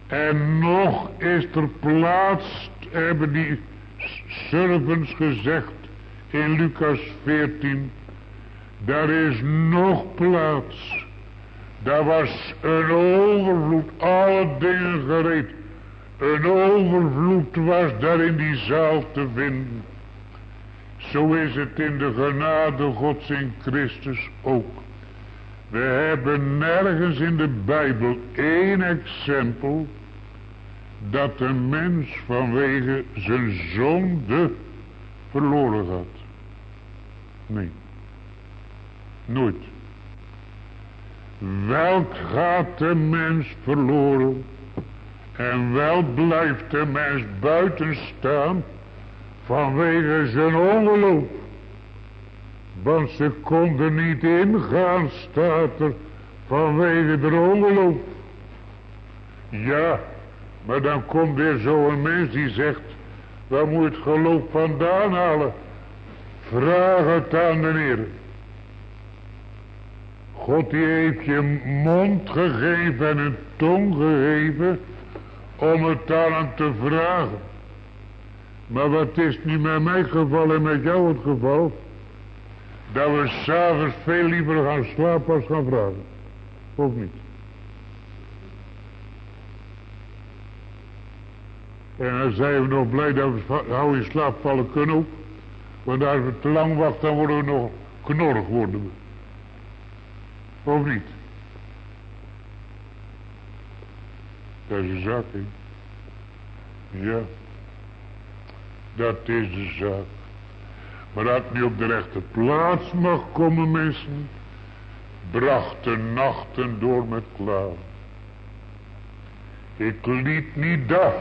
En nog is er plaats, hebben die servants gezegd in Lucas 14. Daar is nog plaats. Daar was een overvloed, alle dingen gereed. Een overvloed was daar in die zaal te vinden. Zo is het in de genade Gods in Christus ook. We hebben nergens in de Bijbel één exempel dat een mens vanwege zijn zonde verloren gaat. Nee. Nooit. Welk gaat de mens verloren en wel blijft de mens buiten staan vanwege zijn ongeloof. Want ze konden niet ingaan, staat er, vanwege de ongeloof. Ja, maar dan komt weer zo'n mens die zegt, waar moet je het geloof vandaan halen? Vraag het aan de Heer. God die heeft je een mond gegeven en een tong gegeven om het aan hem te vragen. Maar wat is nu met mijn geval en met jou het geval? Dat we 's avonds veel liever gaan slapen als gaan vragen. Of niet? En dan zijn we nog blij dat we gauw in slaap vallen kunnen ook. Want als we te lang wachten, dan worden we nog knorrig worden we. Of niet? Dat is de zaak, hè? Ja. Dat is de zaak. Maar dat het nu op de rechte plaats mag komen, mensen, bracht de nachten door met klaar. Ik liet niet af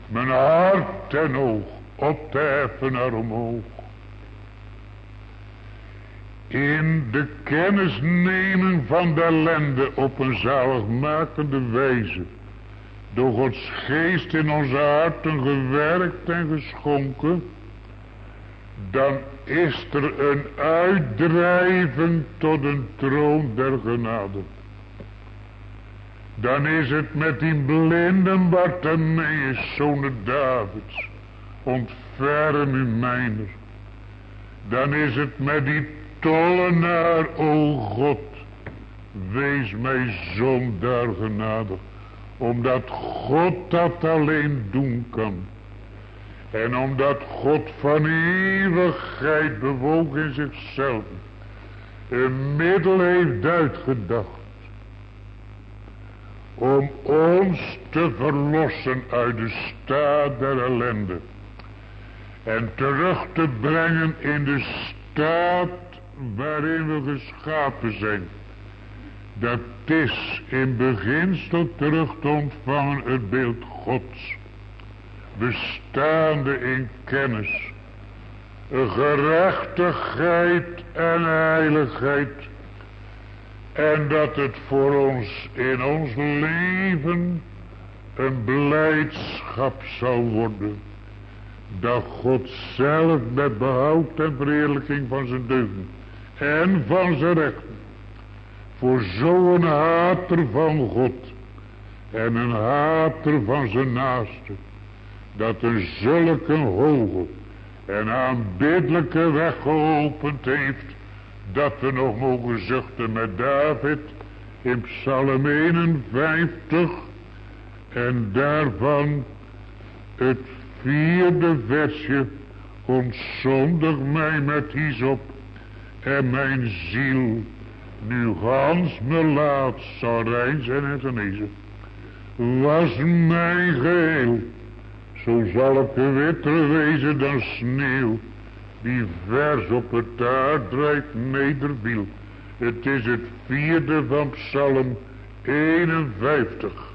mijn hart en oog op te heffen naar omhoog. In de kennisneming van de ellende op een zaligmakende wijze. Door Gods geest in onze harten gewerkt en geschonken. Dan is er een uitdrijving tot een troon der genade. Dan is het met die blinde Bartimaeus, zoon Davids. Ontferm u mijner. Dan is het met die tollenaar, o God. Wees mij zondaar genadig. Omdat God dat alleen doen kan. En omdat God van eeuwigheid bewoog in zichzelf. een middel heeft uitgedacht om ons te verlossen uit de staat der ellende en terug te brengen in de staat waarin we geschapen zijn. Dat is in beginsel terug te ontvangen het beeld Gods, bestaande in kennis, gerechtigheid en heiligheid, en dat het voor ons in ons leven een blijdschap zal worden, dat God zelf met behoud en verheerlijking van zijn deugden en van zijn rechten voor zo'n hater van God en een hater van zijn naaste, dat een zulke hoge en aanbiddelijke weg geopend heeft, dat we nog mogen zuchten met David in Psalm 51 en daarvan het 4e versje: ontzondig mij met hyssop en mijn ziel nu gans me laat zal rein zijn en genezen. Was mijn geheel, zo zal ik witter wezen dan sneeuw, die vers op het aardrijk nederviel. Het is het 4e van Psalm 51.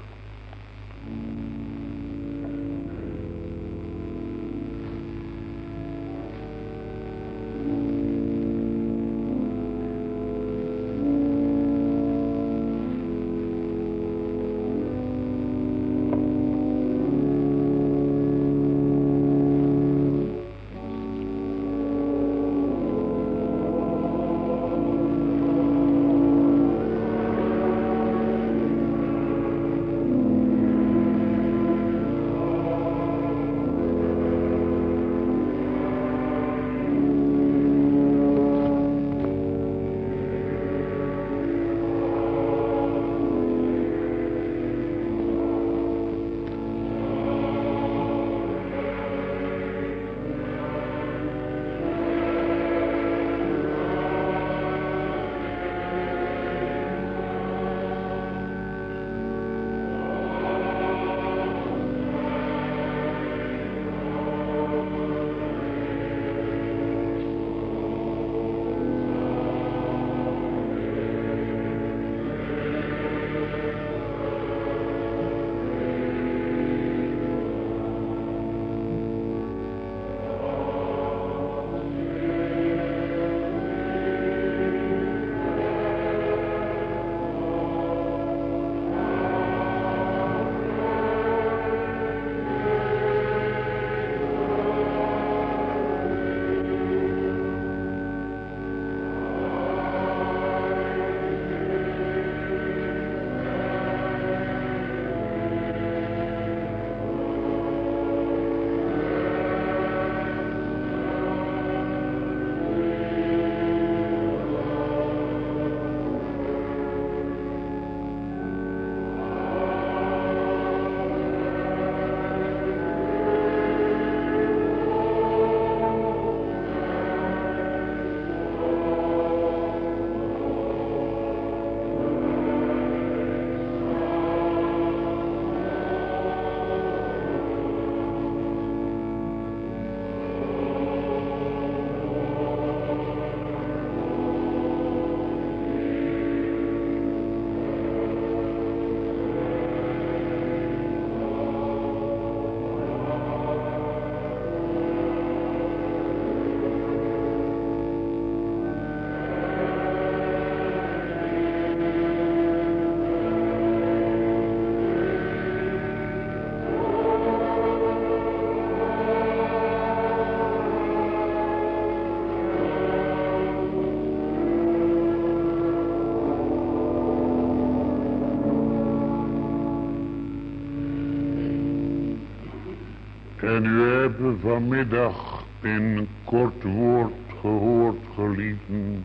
En u hebben vanmiddag in een kort woord gehoord, geliefden,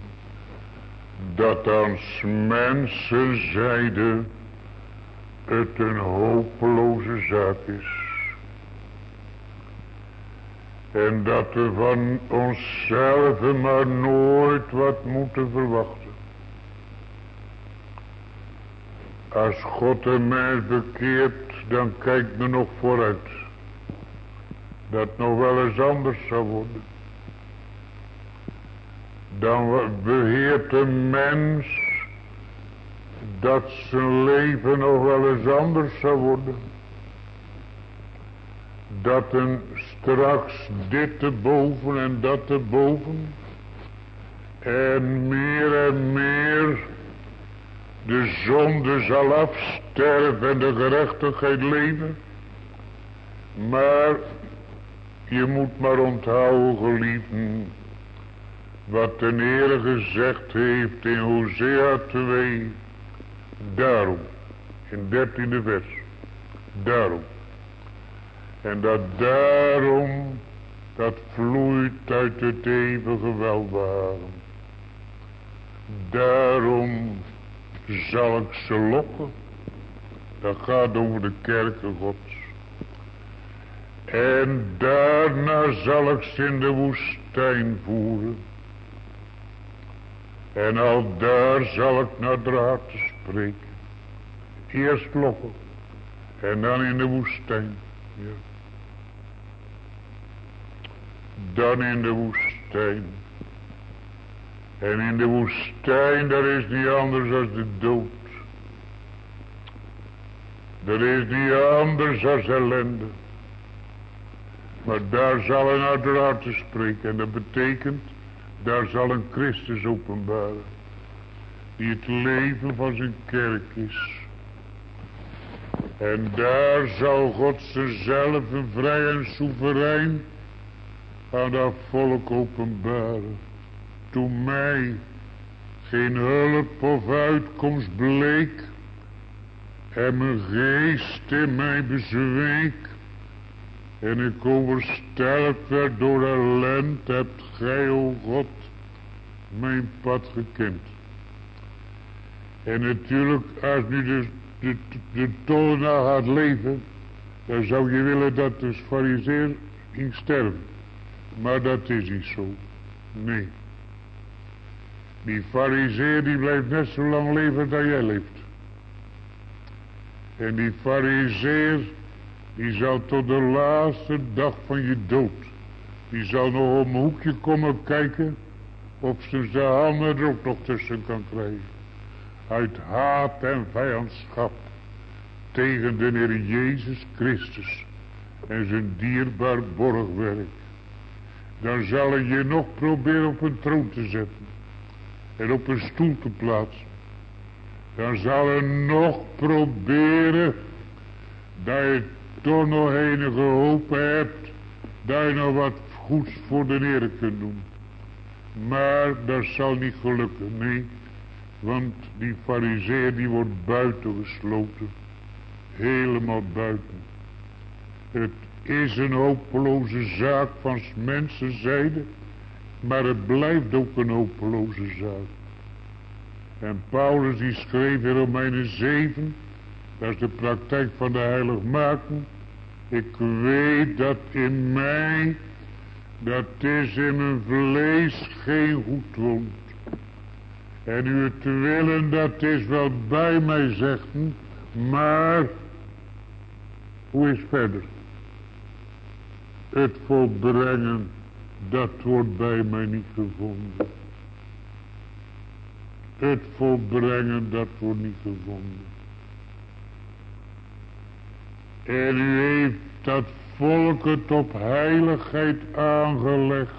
dat aan mensenzijde het een hopeloze zaak is. En dat we van onszelf maar nooit wat moeten verwachten. Als God een mens bekeert, dan kijkt men nog vooruit. Dat nog wel eens anders zou worden. Dan beheert een mens dat zijn leven nog wel eens anders zou worden. Dat een straks dit erboven en dat erboven. En meer de zonde zal afsterven en de gerechtigheid leven. Maar je moet maar onthouden, geliefden, wat de Heer gezegd heeft in Hosea 2. Daarom, in 13e vers. Daarom. En dat daarom, dat vloeit uit het eeuwige welbehagen. Daarom zal ik ze lokken. Dat gaat over de kerken Gods. En daarna zal ik ze in de woestijn voeren. En al daar zal ik naar de harten spreken. Eerst lokken. En dan in de woestijn. Ja. Dan in de woestijn. En in de woestijn, dat is niet anders dan de dood. Dat is niet anders dan ellende. Maar daar zal een uit de harten spreken. En dat betekent, daar zal een Christus openbaren. Die het leven van zijn kerk is. En daar zal God zichzelf vrij en soeverein aan dat volk openbaren. Toen mij geen hulp of uitkomst bleek en mijn geest in mij bezweek en ik overstelpt werd door ellende, hebt gij, o God, mijn pad gekend. En natuurlijk, als nu de tollenaar gaat leven, dan zou je willen dat de farizeer ging sterven. Maar dat is niet zo. Nee. Die farizeer die blijft net zo lang leven dat jij leeft. En die farizeer die zal tot de laatste dag van je dood. Die zal nog om een hoekje komen kijken of ze zijn handen er ook nog tussen kan krijgen. Uit haat en vijandschap tegen de Heer Jezus Christus en zijn dierbaar borgwerk. Dan zal hij je nog proberen op een troon te zetten en op een stoel te plaatsen. Dan zal hij nog proberen dat je toch nog enige hoop hebt dat je nog wat goeds voor de Heer kunt doen. Maar dat zal niet gelukken, nee. Want die farizeer die wordt buitengesloten. Helemaal buiten. Het is een hopeloze zaak van mensenzijde. Maar het blijft ook een hopeloze zaak. En Paulus die schreef in Romeinen 7. Dat is de praktijk van de heiligmaking. Ik weet dat in mij, dat is in mijn vlees geen goed woont. En u het willen, dat is wel bij mij, zegt hij. Maar, hoe is verder? Het volbrengen, dat wordt bij mij niet gevonden. Het volbrengen, dat wordt niet gevonden. En u heeft dat volk het op heiligheid aangelegd.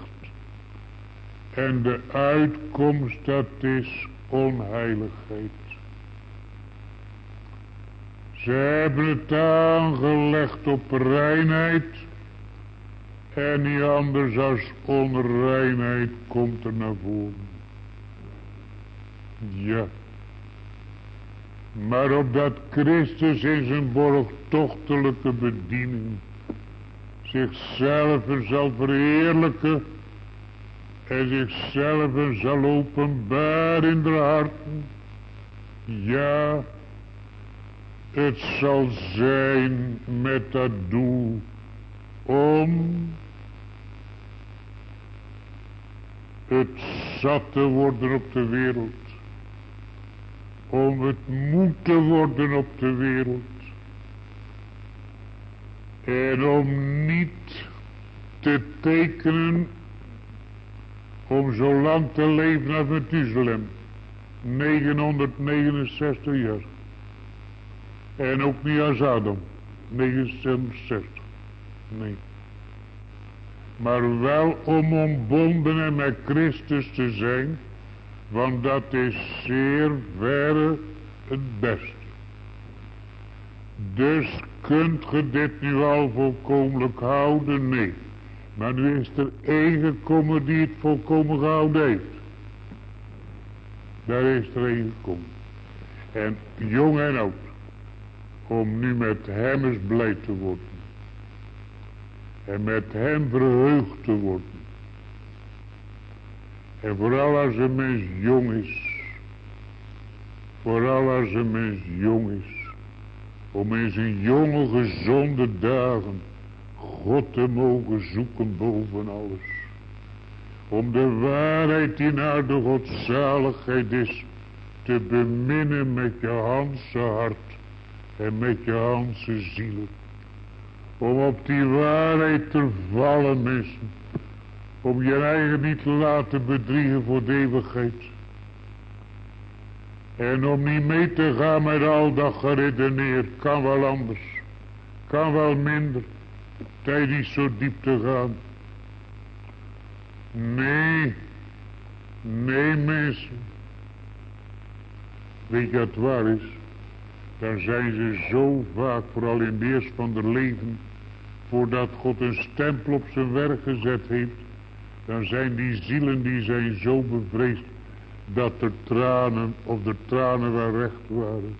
En de uitkomst, dat is onheiligheid. Ze hebben het aangelegd op reinheid. En niet anders als onreinheid komt er naar voren. Ja. Maar opdat Christus in zijn borgtochtelijke bediening zichzelf zal verheerlijken en zichzelf zal openbaren in de harten. Ja, het zal zijn met dat doel om het zat te worden op de wereld. Om het moeten worden op de wereld. En om niet te tekenen om zo lang te leven als Methuselem. 969 jaar. En ook niet als Adam. 960. Nee. Maar wel om ontbonden en met Christus te zijn. Want dat is zeer verre het beste. Dus kunt ge dit nu al volkomenlijk houden? Nee. Maar nu is er één gekomen die het volkomen gehouden heeft. Daar is er één gekomen. En jong en oud. Om nu met hem eens blij te worden. En met hem verheugd te worden. En vooral als een mens jong is. Vooral als een mens jong is. Om in zijn jonge gezonde dagen God te mogen zoeken boven alles. Om de waarheid die naar de godzaligheid is te beminnen met je ganse hart en met je ganse ziel. Om op die waarheid te vallen, mensen. Om je eigen niet te laten bedriegen voor de eeuwigheid. En om niet mee te gaan met al dat geredeneerd. Kan wel anders. Kan wel minder. Tijd niet zo diep te gaan. Nee. Nee, mensen. Weet je wat waar is? Dan zijn ze zo vaak, vooral in het eerst van hun leven, voordat God een stempel op zijn werk gezet heeft, dan zijn die zielen die zijn zo bevreesd dat er tranen wel recht waren.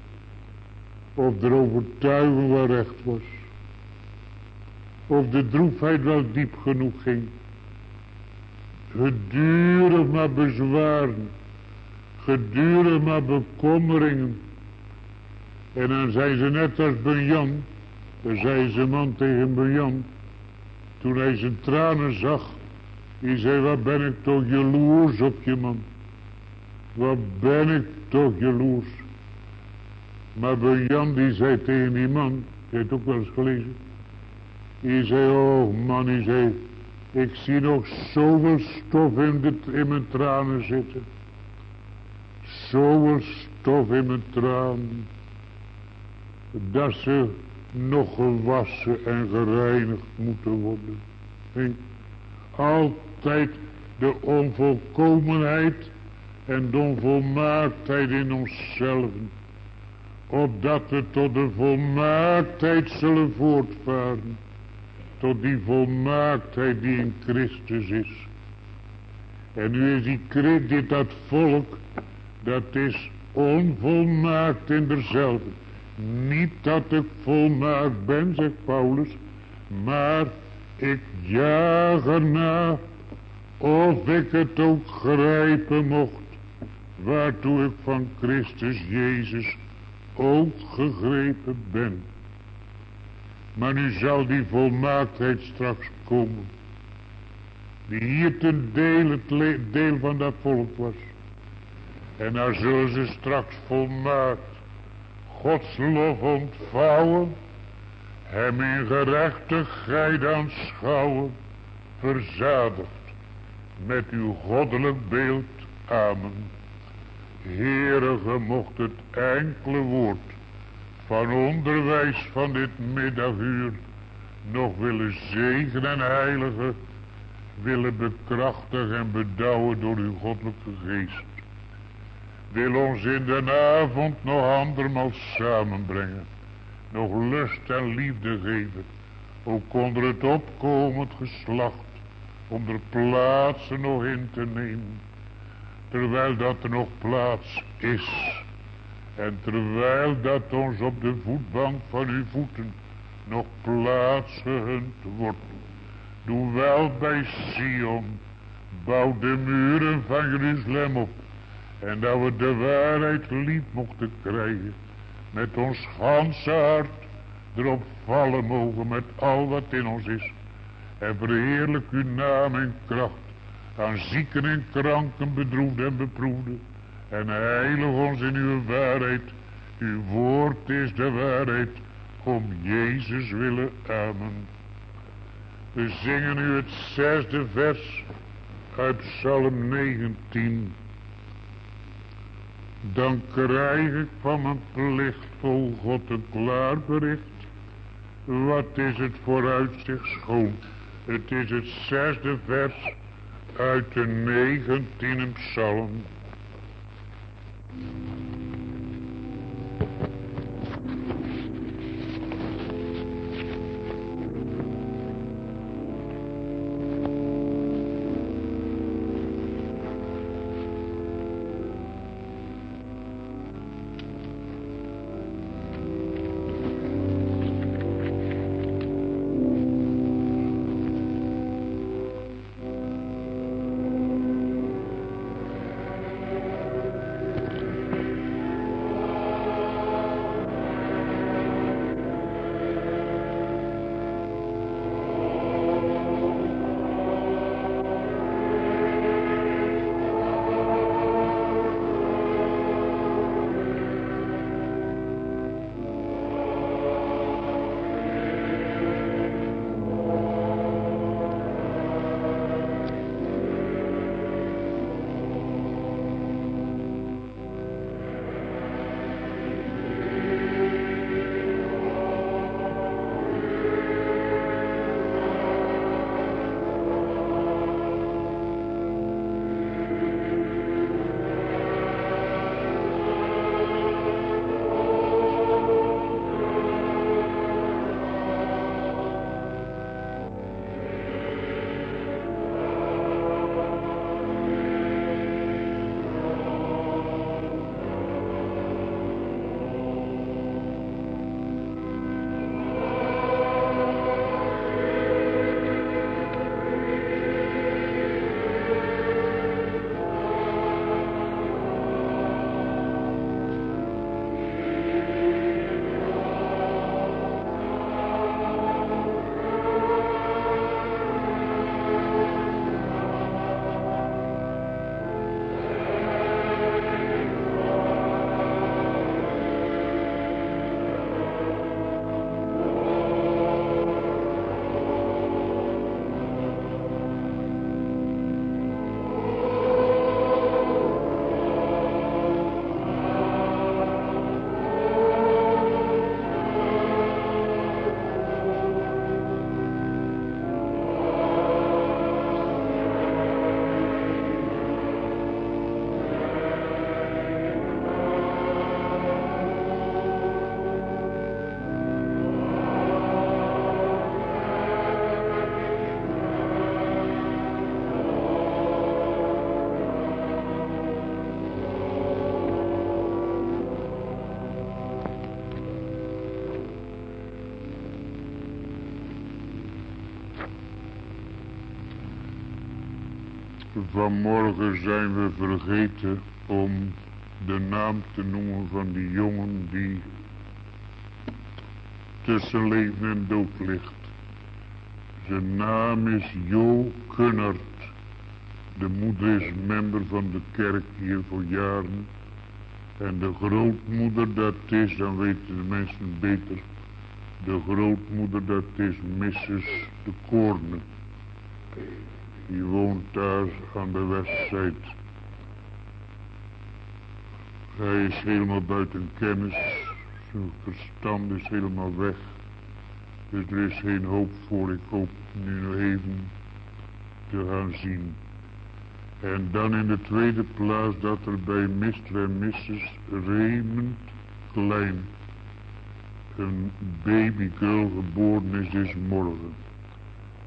Of er overtuiging wel recht was. Of de droefheid wel diep genoeg ging. Gedurig maar bezwaren. Gedurig maar bekommeringen. En dan zijn ze net als Benjan. Dan zei zijn man tegen Benjan. Toen hij zijn tranen zag. Die zei, wat ben ik toch jaloers op je, man. Wat ben ik toch jaloers. Maar Benjan die zei tegen die man. Je hebt het ook wel eens gelezen. Die zei, oh man, die zei. Ik zie nog zoveel stof in mijn tranen zitten. Zoveel stof in mijn tranen. Dat ze nog gewassen en gereinigd moeten worden. Nee. Altijd de onvolkomenheid en de onvolmaaktheid in onszelf. Opdat we tot de volmaaktheid zullen voortvaren. Tot die volmaaktheid die in Christus is. En nu is dat volk, dat is onvolmaakt in derzelfde. Niet dat ik volmaakt ben, zegt Paulus, maar ik jaag erna of ik het ook grijpen mocht, waartoe ik van Christus Jezus ook gegrepen ben. Maar nu zal die volmaaktheid straks komen, die hier ten deel het deel van dat volk was. En dan zullen ze straks volmaakt Gods lof ontvouwen, hem in gerechtigheid aanschouwen, verzadigd met uw goddelijk beeld. Amen. Heere, ge mocht het enkele woord van onderwijs van dit middaguur nog willen zegenen en heiligen, willen bekrachtigen en bedouwen door uw goddelijke geest. Wil ons in de avond nog andermaal samenbrengen. Nog lust en liefde geven. Ook onder het opkomend geslacht. Om er plaatsen nog in te nemen. Terwijl dat er nog plaats is. En terwijl dat ons op de voetbank van uw voeten nog plaats gegund wordt. Doe wel bij Sion. Bouw de muren van Jeruzalem op. En dat we de waarheid lief mochten krijgen. Met ons ganse hart erop vallen mogen met al wat in ons is. En verheerlijk uw naam en kracht aan zieken en kranken, bedroefden en beproefden. En heilig ons in uw waarheid. Uw woord is de waarheid, om Jezus willen. Amen. We zingen nu het 6e vers uit Psalm 19. Dan krijg ik van mijn plicht, o God, een klaar bericht. Wat is het vooruitzicht schoon? Het is het 6e vers uit de 19e psalm. Vanmorgen zijn we vergeten om de naam te noemen van die jongen die tussen leven en dood ligt. Zijn naam is Jo Kunnert. De moeder is member van de kerk hier voor jaren. En de grootmoeder dat is, dan weten de mensen beter. De grootmoeder dat is Mrs. de Koorne. Die woont daar aan de westzijde. Hij is helemaal buiten kennis. Zijn verstand is helemaal weg. Dus er is geen hoop voor. Ik hoop nu nog even te gaan zien. En dan in de tweede plaats dat er bij Mr. en Mrs. Raymond Klein een babygirl geboren is deze morgen.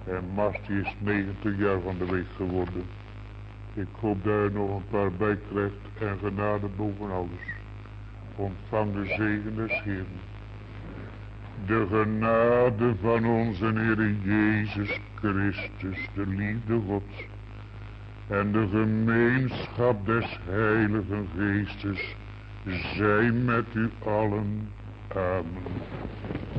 En Masti is 90 jaar van de week geworden. Ik hoop dat hij nog een paar bij krijgt en genade boven alles. Ontvang de zegen des Heeren. De genade van onze Heer Jezus Christus, de liefde Gods en de gemeenschap des Heiligen Geestes, zij met u allen. Amen.